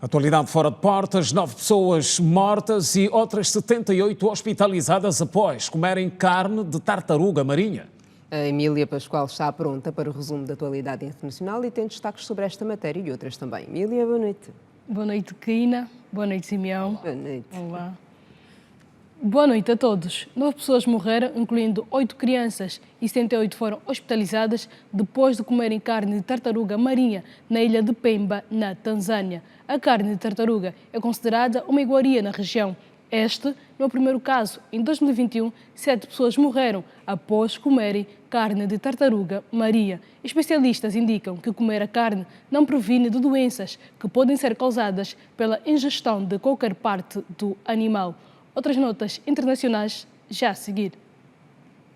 Atualidade fora de portas, 9 pessoas mortas e outras 78 hospitalizadas após comerem carne de tartaruga marinha. A Emília Pascoal está pronta para o resumo da atualidade internacional e tem destaques sobre esta matéria e outras também. Emília, boa noite. Boa noite, Caína. Boa noite, Simeão. Boa noite. Olá. Boa noite a todos. 9 pessoas morreram, incluindo 8 crianças, e 78 foram hospitalizadas depois de comerem carne de tartaruga marinha na ilha de Pemba, na Tanzânia. A carne de tartaruga é considerada uma iguaria na região. Este não é o primeiro caso. Em 2021, 7 pessoas morreram após comerem carne de tartaruga marinha. Especialistas indicam que comer a carne não previne de doenças que podem ser causadas pela ingestão de qualquer parte do animal. Outras notas internacionais já a seguir.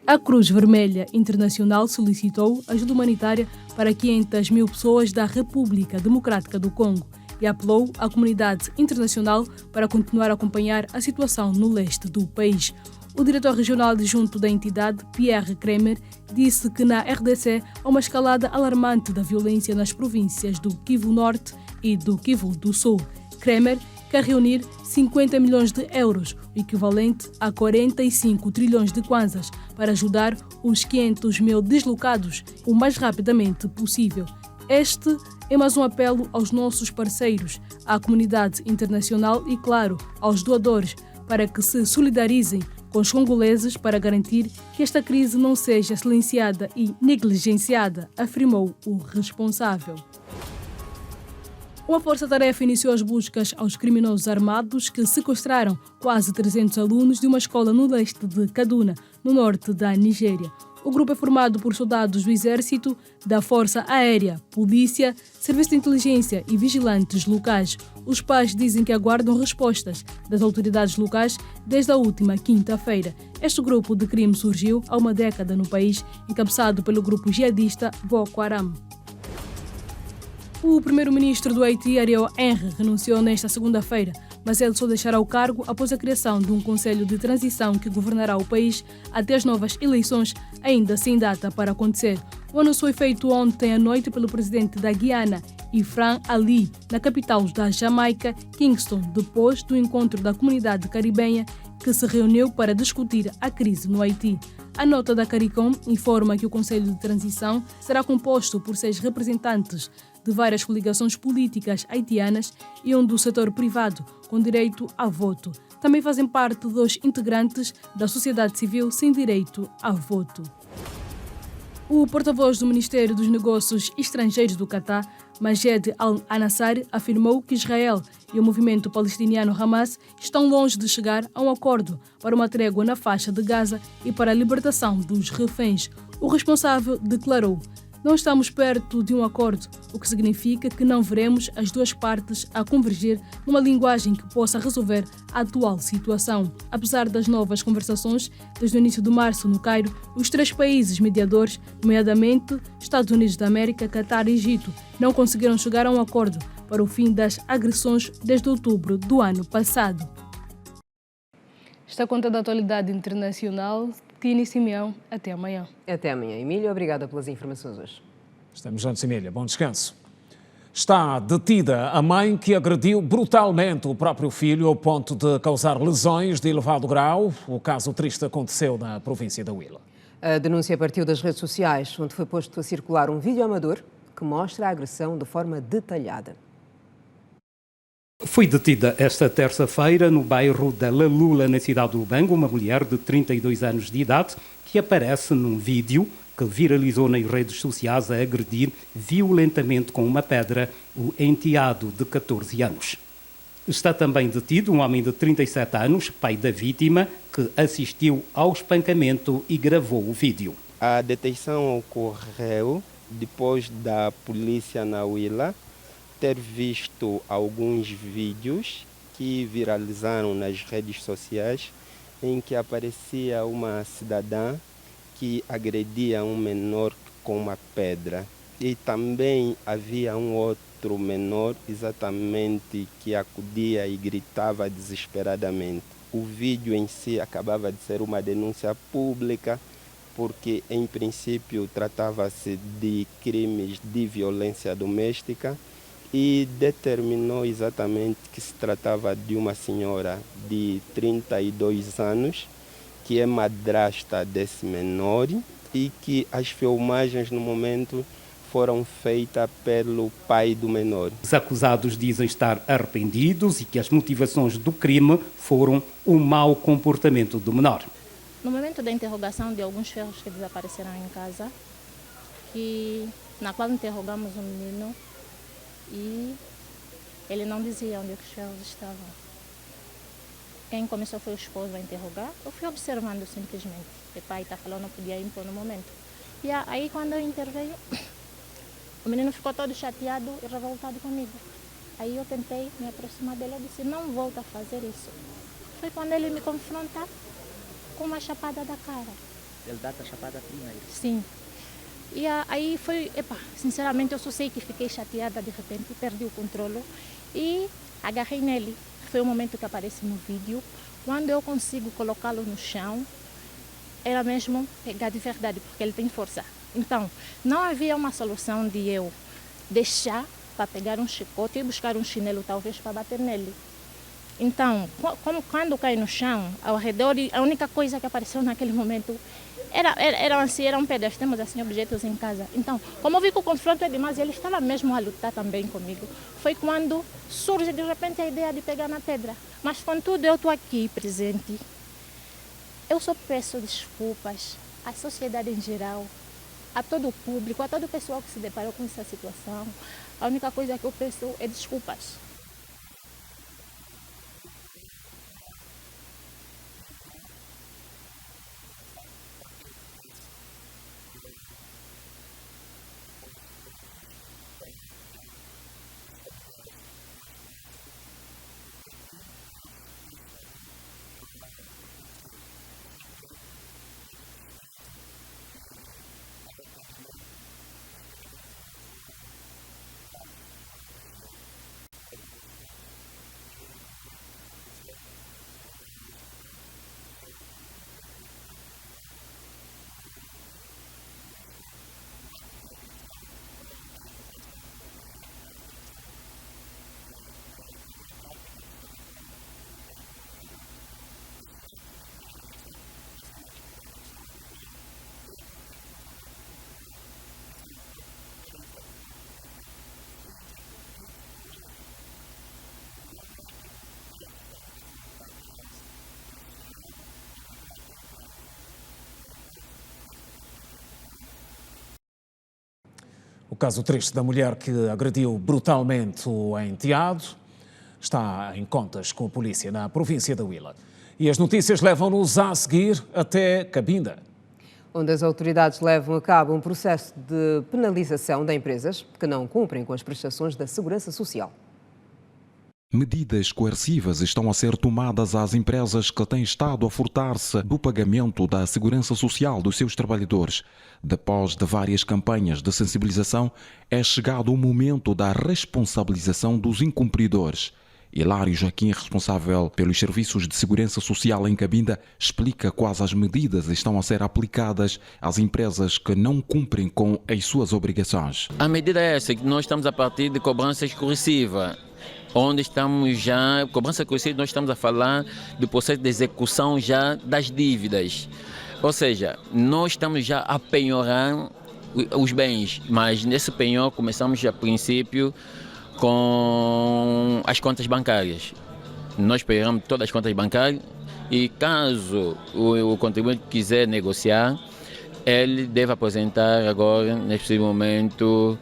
A Cruz Vermelha Internacional solicitou ajuda humanitária para 500 mil pessoas da República Democrática do Congo e apelou à comunidade internacional para continuar a acompanhar a situação no leste do país. O diretor regional adjunto da entidade, Pierre Kremer, disse que na RDC há uma escalada alarmante da violência nas províncias do Kivu Norte e do Kivu do Sul. Kremer quer reunir 50 milhões de euros, o equivalente a 45 trilhões de kwanzas, para ajudar os 500 mil deslocados o mais rapidamente possível. Este é mais um apelo aos nossos parceiros, à comunidade internacional e, claro, aos doadores, para que se solidarizem com os congoleses para garantir que esta crise não seja silenciada e negligenciada, afirmou o responsável. Uma força-tarefa iniciou as buscas aos criminosos armados que sequestraram quase 300 alunos de uma escola no leste de Kaduna, no norte da Nigéria. O grupo é formado por soldados do Exército, da Força Aérea, Polícia, Serviço de Inteligência e vigilantes locais. Os pais dizem que aguardam respostas das autoridades locais desde a última quinta-feira. Este grupo de crime surgiu há uma década no país, encabeçado pelo grupo jihadista Boko Haram. O primeiro-ministro do Haiti, Ariel Henry, renunciou nesta segunda-feira, mas ele só deixará o cargo após a criação de um conselho de transição que governará o país até as novas eleições, ainda sem data para acontecer. O anúncio foi feito ontem à noite pelo presidente da Guiana, Ifran Ali, na capital da Jamaica, Kingston, depois do encontro da comunidade caribenha que se reuniu para discutir a crise no Haiti. A nota da CARICOM informa que o Conselho de Transição será composto por 6 representantes de várias coligações políticas haitianas e um do setor privado, com direito a voto. Também fazem parte 2 integrantes da sociedade civil sem direito a voto. O porta-voz do Ministério dos Negócios Estrangeiros do Catar, Majed Al-Anassar, afirmou que Israel e o movimento palestiniano Hamas estão longe de chegar a um acordo para uma trégua na faixa de Gaza e para a libertação dos reféns. O responsável declarou: "Não estamos perto de um acordo, o que significa que não veremos as duas partes a convergir numa linguagem que possa resolver a atual situação." Apesar das novas conversações desde o início de março no Cairo, os 3 países mediadores, nomeadamente Estados Unidos da América, Catar e Egito, não conseguiram chegar a um acordo para o fim das agressões desde outubro do ano passado. Está a conta da atualidade internacional. Tini Simeão, até amanhã. Até amanhã, Emília. Obrigada pelas informações hoje. Estamos juntos, Emília. Bom descanso. Está detida a mãe que agrediu brutalmente o próprio filho ao ponto de causar lesões de elevado grau. O caso triste aconteceu na província da Huila. A denúncia partiu das redes sociais, onde foi posto a circular um vídeo amador que mostra a agressão de forma detalhada. Foi detida esta terça-feira no bairro da Lalula, na cidade do Lubango, uma mulher de 32 anos de idade que aparece num vídeo que viralizou nas redes sociais a agredir violentamente com uma pedra o enteado de 14 anos. Está também detido um homem de 37 anos, pai da vítima, que assistiu ao espancamento e gravou o vídeo. A detenção ocorreu depois da polícia na Huila ter visto alguns vídeos que viralizaram nas redes sociais em que aparecia uma cidadã que agredia um menor com uma pedra. E também havia um outro menor exatamente que acudia e gritava desesperadamente. O vídeo em si acabava de ser uma denúncia pública porque, em princípio, tratava-se de crimes de violência doméstica e determinou exatamente que se tratava de uma senhora de 32 anos, que é madrasta desse menor e que as filmagens no momento foram feitas pelo pai do menor. Os acusados dizem estar arrependidos e que as motivações do crime foram o mau comportamento do menor. No momento da interrogação de alguns ferros que desapareceram em casa, na qual interrogamos o menino, e ele não dizia onde os ferros estavam. Quem começou foi o esposo a interrogar. Eu fui observando simplesmente. O pai está falando, não podia impor no momento. E aí, quando eu interveio, o menino ficou todo chateado e revoltado comigo. Aí eu tentei me aproximar dele e disse: "Não volta a fazer isso." Foi quando ele me confronta com uma chapada da cara. Ele dá a chapada primeiro? Sim. E aí foi, sinceramente eu só sei que fiquei chateada de repente, perdi o controle e agarrei nele. Foi o momento que aparece no vídeo. Quando eu consigo colocá-lo no chão, era mesmo pegar de verdade, porque ele tem força. Então, não havia uma solução de eu deixar para pegar um chicote e buscar um chinelo talvez para bater nele. Então, quando cai no chão, ao redor, a única coisa que apareceu naquele momento eram pedras, temos assim objetos em casa. Então, como eu vi que o confronto é demais, ele estava mesmo a lutar também comigo. Foi quando surge de repente a ideia de pegar na pedra. Mas contudo, eu estou aqui presente. Eu só peço desculpas à sociedade em geral, a todo o público, a todo o pessoal que se deparou com essa situação. A única coisa que eu peço é desculpas. O caso triste da mulher que agrediu brutalmente o enteado está em contas com a polícia na província da Huila. E as notícias levam-nos a seguir até Cabinda, onde as autoridades levam a cabo um processo de penalização de empresas que não cumprem com as prestações da Segurança Social. Medidas coercivas estão a ser tomadas às empresas que têm estado a furtar-se do pagamento da segurança social dos seus trabalhadores. Depois de várias campanhas de sensibilização, é chegado o momento da responsabilização dos incumpridores. Hilário Joaquim, responsável pelos serviços de segurança social em Cabinda, explica quais as medidas estão a ser aplicadas às empresas que não cumprem com as suas obrigações. A medida é essa, que nós estamos a partir de cobranças coercivas, onde estamos já, cobrança coerciva, nós estamos a falar do processo de execução já das dívidas. Ou seja, nós estamos já a penhorar os bens, mas nesse penhor começamos a princípio com as contas bancárias. Nós penhoramos todas as contas bancárias e caso o contribuinte quiser negociar, ele deve apresentar agora, nesse momento,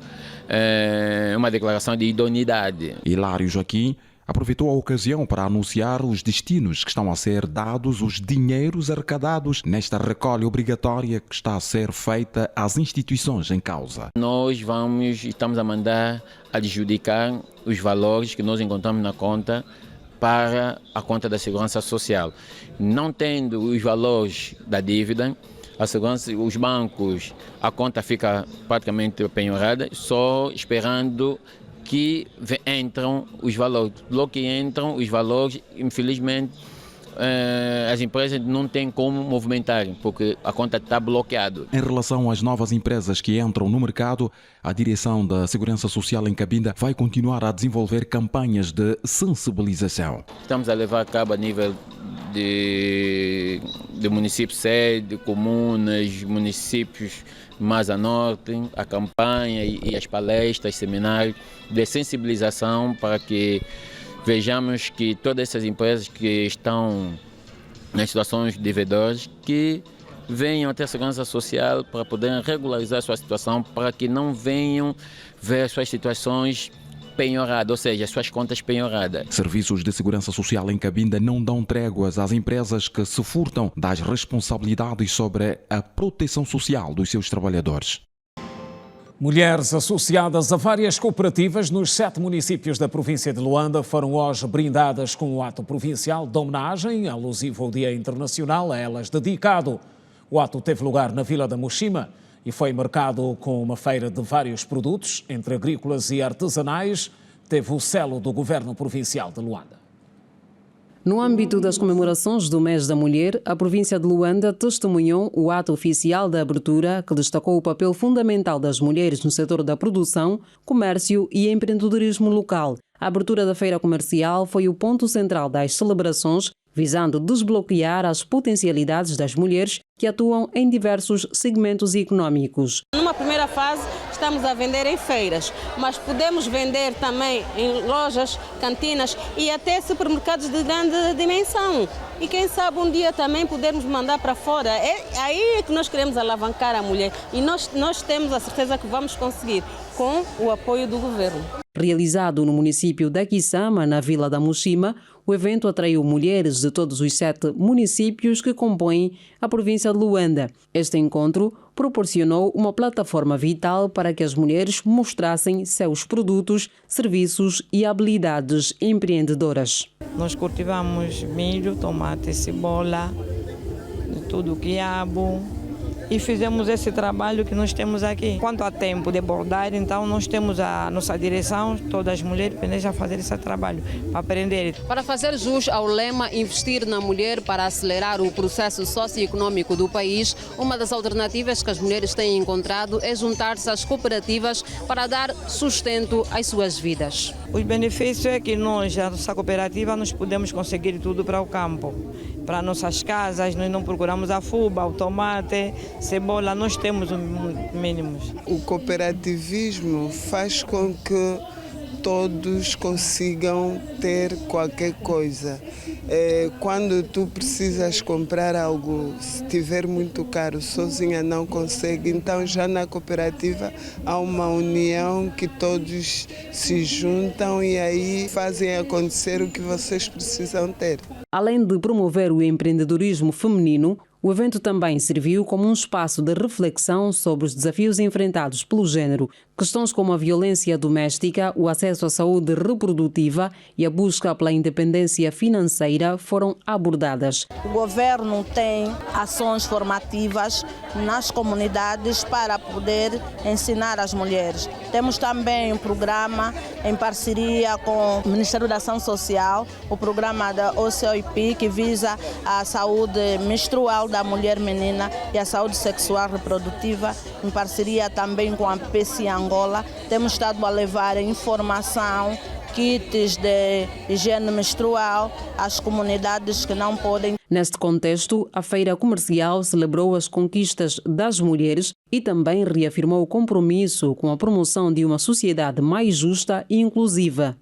uma declaração de idoneidade. Hilário Joaquim aproveitou a ocasião para anunciar os destinos que estão a ser dados os dinheiros arrecadados nesta recolha obrigatória que está a ser feita às instituições em causa. Nós estamos a mandar adjudicar os valores que nós encontramos na conta para a conta da Segurança Social. Não tendo os valores da dívida, a segurança, os bancos, a conta fica praticamente penhorada, só esperando que entram os valores. Logo que entram os valores, infelizmente, as empresas não têm como movimentar, porque a conta está bloqueada. Em relação às novas empresas que entram no mercado, a Direção da Segurança Social em Cabinda vai continuar a desenvolver campanhas de sensibilização. Estamos a levar a cabo a nível de município sede, comunas, municípios mais a norte, a campanha e as palestras, seminários de sensibilização para que vejamos que todas essas empresas que estão nas situações devedoras que venham até a Segurança Social para poderem regularizar a sua situação, para que não venham ver as suas situações penhoradas, ou seja, as suas contas penhoradas. Serviços de segurança social em Cabinda não dão tréguas às empresas que se furtam das responsabilidades sobre a proteção social dos seus trabalhadores. Mulheres associadas a várias cooperativas nos 7 municípios da província de Luanda foram hoje brindadas com um ato provincial de homenagem alusivo ao Dia Internacional a elas dedicado. O ato teve lugar na Vila da Mushima e foi marcado com uma feira de vários produtos, entre agrícolas e artesanais. Teve o selo do Governo Provincial de Luanda. No âmbito das comemorações do Mês da Mulher, a província de Luanda testemunhou o ato oficial da abertura que destacou o papel fundamental das mulheres no setor da produção, comércio e empreendedorismo local. A abertura da feira comercial foi o ponto central das celebrações, visando desbloquear as potencialidades das mulheres que atuam em diversos segmentos econômicos. Numa primeira fase, estamos a vender em feiras, mas podemos vender também em lojas, cantinas e até supermercados de grande dimensão. E quem sabe um dia também podermos mandar para fora. É aí que nós queremos alavancar a mulher e nós temos a certeza que vamos conseguir com o apoio do governo. Realizado no município da Kisama, na Vila da Mushima, o evento atraiu mulheres de todos os 7 municípios que compõem a província de Luanda. Este encontro proporcionou uma plataforma vital para que as mulheres mostrassem seus produtos, serviços e habilidades empreendedoras. Nós cultivamos milho, tomate, cebola, tudo quiabo. E fizemos esse trabalho que nós temos aqui. Quanto a tempo de bordar, então nós temos a nossa direção, todas as mulheres planejam fazer esse trabalho, para aprender. Para fazer jus ao lema Investir na Mulher para acelerar o processo socioeconômico do país, uma das alternativas que as mulheres têm encontrado é juntar-se às cooperativas para dar sustento às suas vidas. O benefício é que nós, a nossa cooperativa, nós podemos conseguir tudo para o campo. Para nossas casas, nós não procuramos a fuba, o tomate, cebola, nós temos os mínimos. O cooperativismo faz com que todos consigam ter qualquer coisa. Quando tu precisas comprar algo, se estiver muito caro, sozinha não consegue. Então já na cooperativa há uma união que todos se juntam e aí fazem acontecer o que vocês precisam ter. Além de promover o empreendedorismo feminino, o evento também serviu como um espaço de reflexão sobre os desafios enfrentados pelo género. Questões como a violência doméstica, o acesso à saúde reprodutiva e a busca pela independência financeira foram abordadas. O governo tem ações formativas nas comunidades para poder ensinar as mulheres. Temos também um programa em parceria com o Ministério da Ação Social, o programa da OCOIP, que visa a saúde menstrual da mulher menina e a saúde sexual reprodutiva, em parceria também com a PC Angola. Temos estado a levar informação, kits de higiene menstrual às comunidades que não podem. Neste contexto, a feira comercial celebrou as conquistas das mulheres e também reafirmou o compromisso com a promoção de uma sociedade mais justa e inclusiva.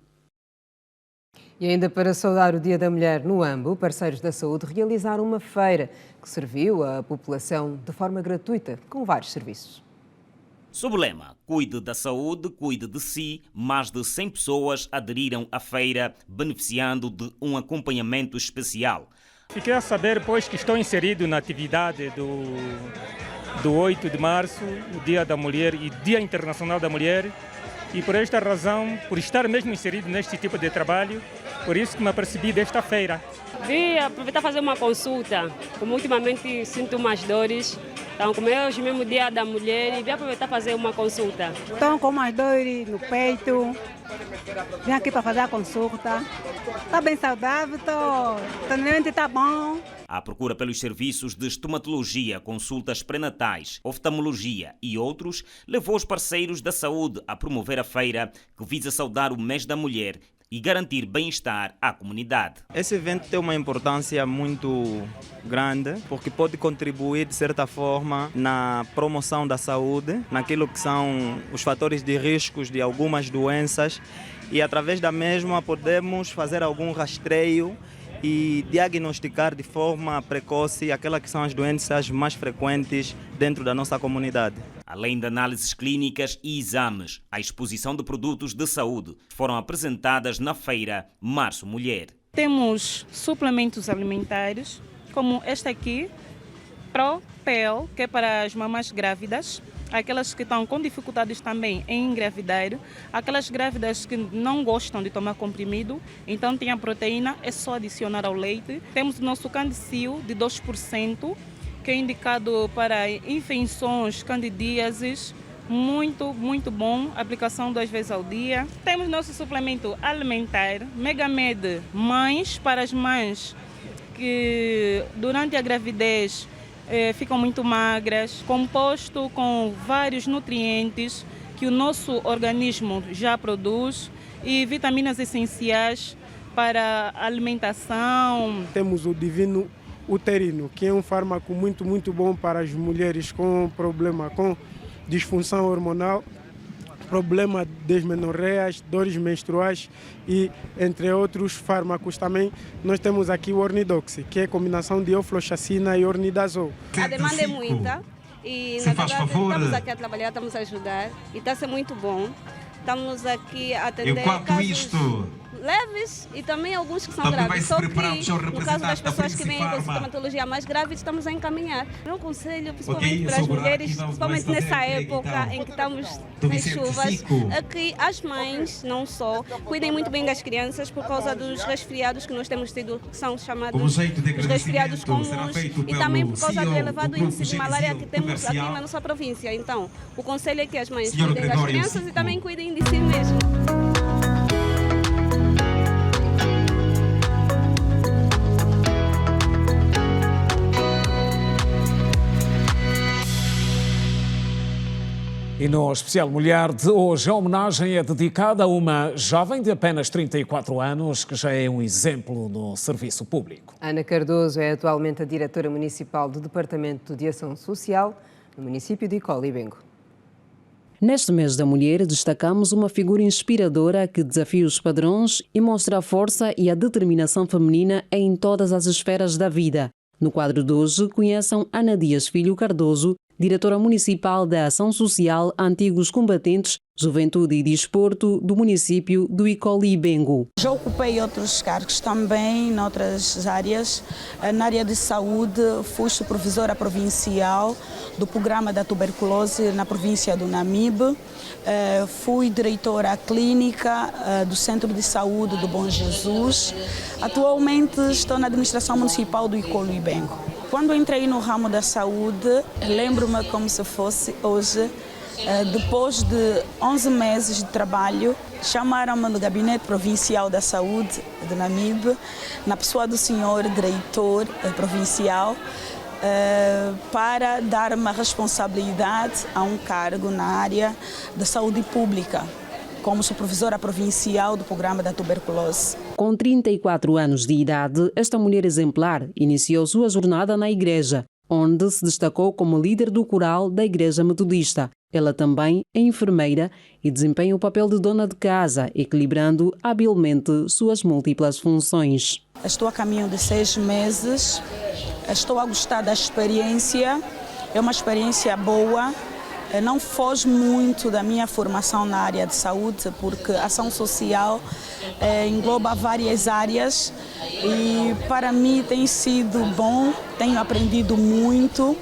E ainda para saudar o Dia da Mulher no AMBO, parceiros da saúde realizaram uma feira que serviu à população de forma gratuita, com vários serviços. Sob o lema Cuide da saúde, cuide de si, mais de 100 pessoas aderiram à feira, beneficiando de um acompanhamento especial. Fiquei a saber, pois, que estou inserido na atividade do 8 de março, o Dia da Mulher e Dia Internacional da Mulher. E por esta razão, por estar mesmo inserido neste tipo de trabalho, por isso que me apercebi desta feira. Vim aproveitar fazer uma consulta, como ultimamente sinto umas dores. Então, como é hoje mesmo Dia da Mulher, vim aproveitar fazer uma consulta. Estou com umas dores no peito, vim aqui para fazer a consulta. Está bem saudável, está bom. À procura pelos serviços de estomatologia, consultas pré-natais, oftalmologia e outros, levou os parceiros da saúde a promover a feira que visa saudar o mês da mulher e garantir bem-estar à comunidade. Esse evento tem uma importância muito grande porque pode contribuir de certa forma na promoção da saúde, naquilo que são os fatores de riscos de algumas doenças e através da mesma podemos fazer algum rastreio e diagnosticar de forma precoce aquelas que são as doenças mais frequentes dentro da nossa comunidade. Além de análises clínicas e exames, a exposição de produtos de saúde foram apresentadas na feira Março Mulher. Temos suplementos alimentares, como este aqui, ProPel, que é para as mamães grávidas, aquelas que estão com dificuldades também em engravidar, aquelas grávidas que não gostam de tomar comprimido, então tem a proteína, é só adicionar ao leite. Temos o nosso Candicil de 2%, que é indicado para infecções, candidíases, muito bom, aplicação 2 vezes ao dia. Temos nosso suplemento alimentar, Megamed Mães, para as mães que durante a gravidez ficam muito magras, composto com vários nutrientes que o nosso organismo já produz e vitaminas essenciais para a alimentação. Temos o Divino Uterino, que é um fármaco muito bom para as mulheres com problema com disfunção hormonal, problema de desmenorreias, dores menstruais e entre outros fármacos também. Nós temos aqui o Ornidox, que é a combinação de ofloxacina e ornidazol. A demanda é muita e na verdade estamos aqui a trabalhar, estamos a ajudar e está a ser muito bom. Estamos aqui a atender casos leves e também alguns que são graves. Só que no caso das pessoas que vêm com sintomatologia mais grave, estamos a encaminhar. Meu conselho, principalmente para as mulheres, principalmente nessa época em que estamos nas chuvas, é que as mães, não só, cuidem muito bem das crianças por causa dos resfriados que nós temos tido, que são chamados os resfriados comuns, e também por causa do elevado índice de malária que temos aqui na nossa província. Então, o conselho é que as mães cuidem das crianças e também cuidem de si mesmo. E no especial Mulher de hoje, a homenagem é dedicada a uma jovem de apenas 34 anos que já é um exemplo no serviço público. Ana Cardoso é atualmente a diretora municipal do Departamento de Ação Social no município de Colibengo. Neste mês da mulher, destacamos uma figura inspiradora que desafia os padrões e mostra a força e a determinação feminina em todas as esferas da vida. No quadro de hoje, conheçam Ana Dias Filho Cardoso, diretora municipal da Ação Social Antigos Combatentes, Juventude e Desporto do município do Icoli-Bengo. Já ocupei outros cargos também, noutras áreas. Na área de saúde, fui supervisora provincial do programa da tuberculose na província do Namibe. Fui diretora clínica do Centro de Saúde do Bom Jesus. Atualmente estou na administração municipal do Icoli-Bengo. Quando entrei no ramo da saúde, lembro-me como se fosse hoje, depois de 11 meses de trabalho, chamaram-me do Gabinete Provincial da Saúde de Namibe, na pessoa do senhor diretor provincial, para dar uma responsabilidade a um cargo na área da saúde pública, como supervisora provincial do programa da tuberculose. Com 34 anos de idade, esta mulher exemplar iniciou sua jornada na igreja, onde se destacou como líder do coral da Igreja Metodista. Ela também é enfermeira e desempenha o papel de dona de casa, equilibrando habilmente suas múltiplas funções. Estou a caminho de 6 meses, estou a gostar da experiência, é uma experiência boa. Não foge muito da minha formação na área de saúde, porque a ação social engloba várias áreas e para mim tem sido bom, tenho aprendido muito.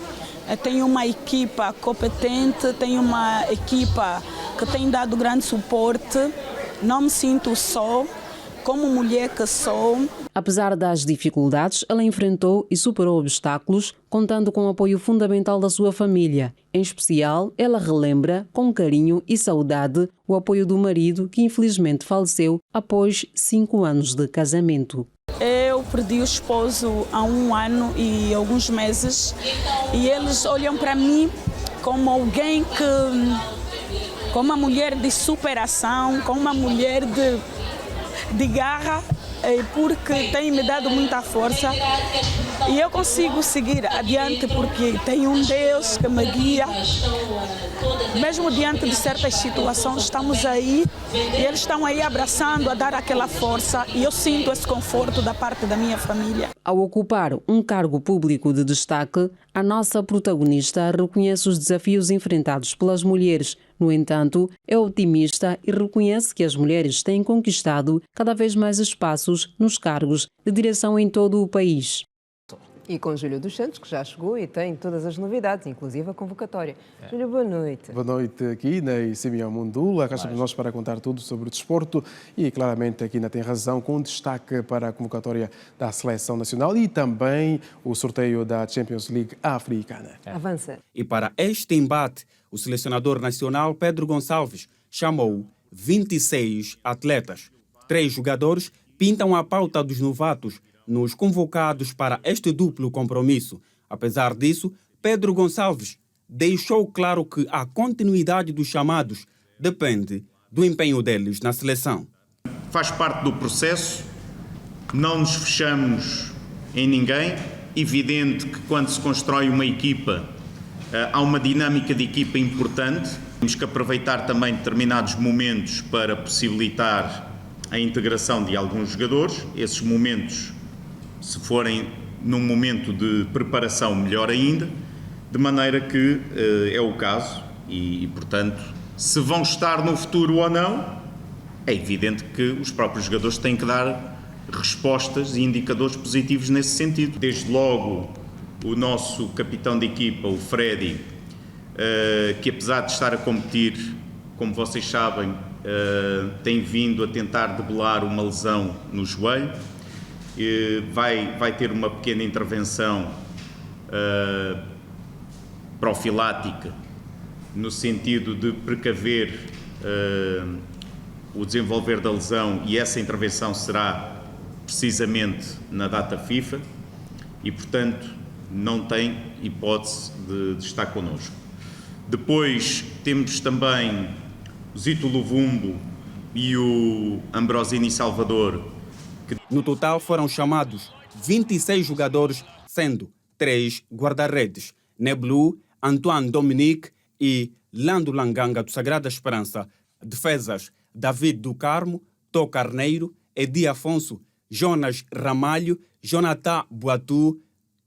Tenho uma equipa competente, tenho uma equipa que tem dado grande suporte, não me sinto só, como mulher que sou. Apesar das dificuldades, ela enfrentou e superou obstáculos, contando com o apoio fundamental da sua família. Em especial, ela relembra, com carinho e saudade, o apoio do marido, que infelizmente faleceu após 5 anos de casamento. Eu perdi o esposo há 1 ano e alguns meses e eles olham para mim como alguém que, como uma mulher de superação, como uma mulher de garra, porque tem me dado muita força e eu consigo seguir adiante porque tenho um Deus que me guia. Mesmo diante de certas situações, estamos aí e eles estão aí abraçando, a dar aquela força e eu sinto esse conforto da parte da minha família. Ao ocupar um cargo público de destaque, a nossa protagonista reconhece os desafios enfrentados pelas mulheres. No entanto, é otimista e reconhece que as mulheres têm conquistado cada vez mais espaços nos cargos de direção em todo o país. E com Júlio dos Santos, que já chegou e tem todas as novidades, inclusive a convocatória. Júlio, boa noite. Boa noite aqui na Simeão Mundula. Cá estamos nós para contar tudo sobre o desporto e claramente aqui na Tem Razão, com destaque para a convocatória da Seleção Nacional e também o sorteio da Champions League africana. Avança. E para este embate, o selecionador nacional Pedro Gonçalves chamou 26 atletas. 3 jogadores pintam a pauta dos novatos nos convocados para este duplo compromisso. Apesar disso, Pedro Gonçalves deixou claro que a continuidade dos chamados depende do empenho deles na seleção. Faz parte do processo, não nos fechamos em ninguém. Evidente que quando se constrói uma equipa, há uma dinâmica de equipa importante. Temos que aproveitar também determinados momentos para possibilitar a integração de alguns jogadores. Esses momentos, se forem num momento de preparação, melhor ainda, de maneira que é o caso e, portanto, se vão estar no futuro ou não, é evidente que os próprios jogadores têm que dar respostas e indicadores positivos nesse sentido. Desde logo, o nosso capitão de equipa, o Freddy, que apesar de estar a competir, como vocês sabem, tem vindo a tentar debelar uma lesão no joelho. Vai ter uma pequena intervenção profilática no sentido de precaver o desenvolver da lesão, e essa intervenção será precisamente na data FIFA e, portanto, não tem hipótese de estar connosco. Depois temos também o Zito Luvumbo e o Ambrosini Salvador. No total foram chamados 26 jogadores, sendo 3 guarda-redes, Neblu, Antoine Dominique e Lando Langanga do Sagrada Esperança. Defesas: David do Carmo, Tó Carneiro, Edi Afonso, Jonas Ramalho, Jonathan Boatu,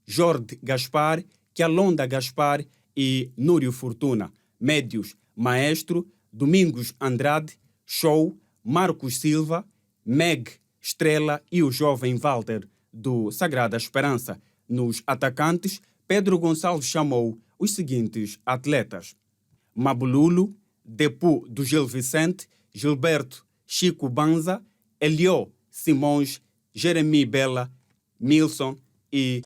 Jorge Gaspar, Kialonda Gaspar e Núrio Fortuna. Médios: Maestro, Domingos Andrade, Show, Marcos Silva, Meg Estrela e o jovem Walter do Sagrada Esperança. Nos atacantes, Pedro Gonçalves chamou os seguintes atletas: Mabululo, Depu do Gil Vicente, Gilberto Chico Banza, Elió Simões, Jeremi Bela, Milson e...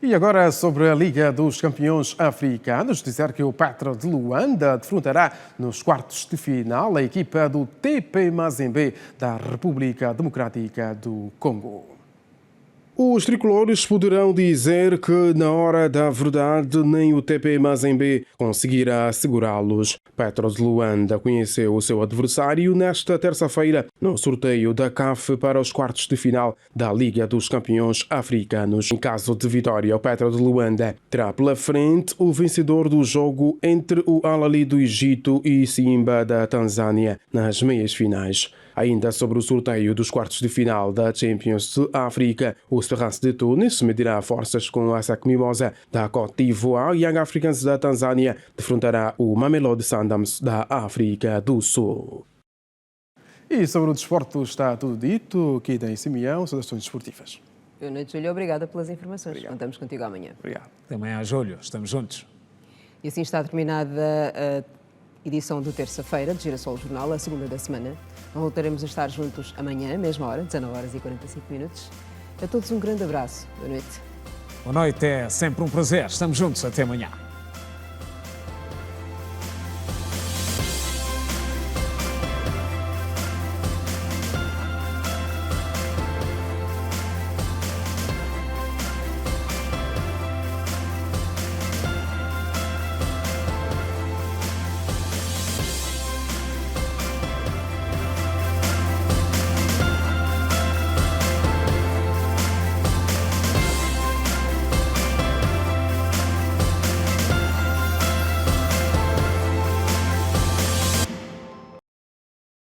E agora sobre a Liga dos Campeões Africanos, dizer que o Petro de Luanda defrontará nos quartos de final a equipa do TP Mazembe da República Democrática do Congo. Os tricolores poderão dizer que, na hora da verdade, nem o TP Mazembe conseguirá segurá-los. Petro de Luanda conheceu o seu adversário nesta terça-feira no sorteio da CAF para os quartos de final da Liga dos Campeões Africanos. Em caso de vitória, o Petro de Luanda terá pela frente o vencedor do jogo entre o Al Ahly do Egito e Simba da Tanzânia nas meias finais. Ainda sobre o sorteio dos quartos de final da Champions de África, o Esperance de Tunis medirá forças com a ASEC Mimosa da Côte d'Ivoire e Young Africans da Tanzânia defrontará o Mamelodi Sundowns da África do Sul. E sobre o desporto está tudo dito. Aqui tem Simeão, saudações desportivas. Boa noite, Júlio. Obrigada pelas informações. Obrigado. Contamos contigo amanhã. Obrigado. Até amanhã, Júlio. Estamos juntos. E assim está terminada a edição de terça-feira de Girassol Jornal, a segunda da semana. Voltaremos a estar juntos amanhã, mesma hora, 19h45. A todos um grande abraço. Boa noite. Boa noite, é sempre um prazer. Estamos juntos. Até amanhã.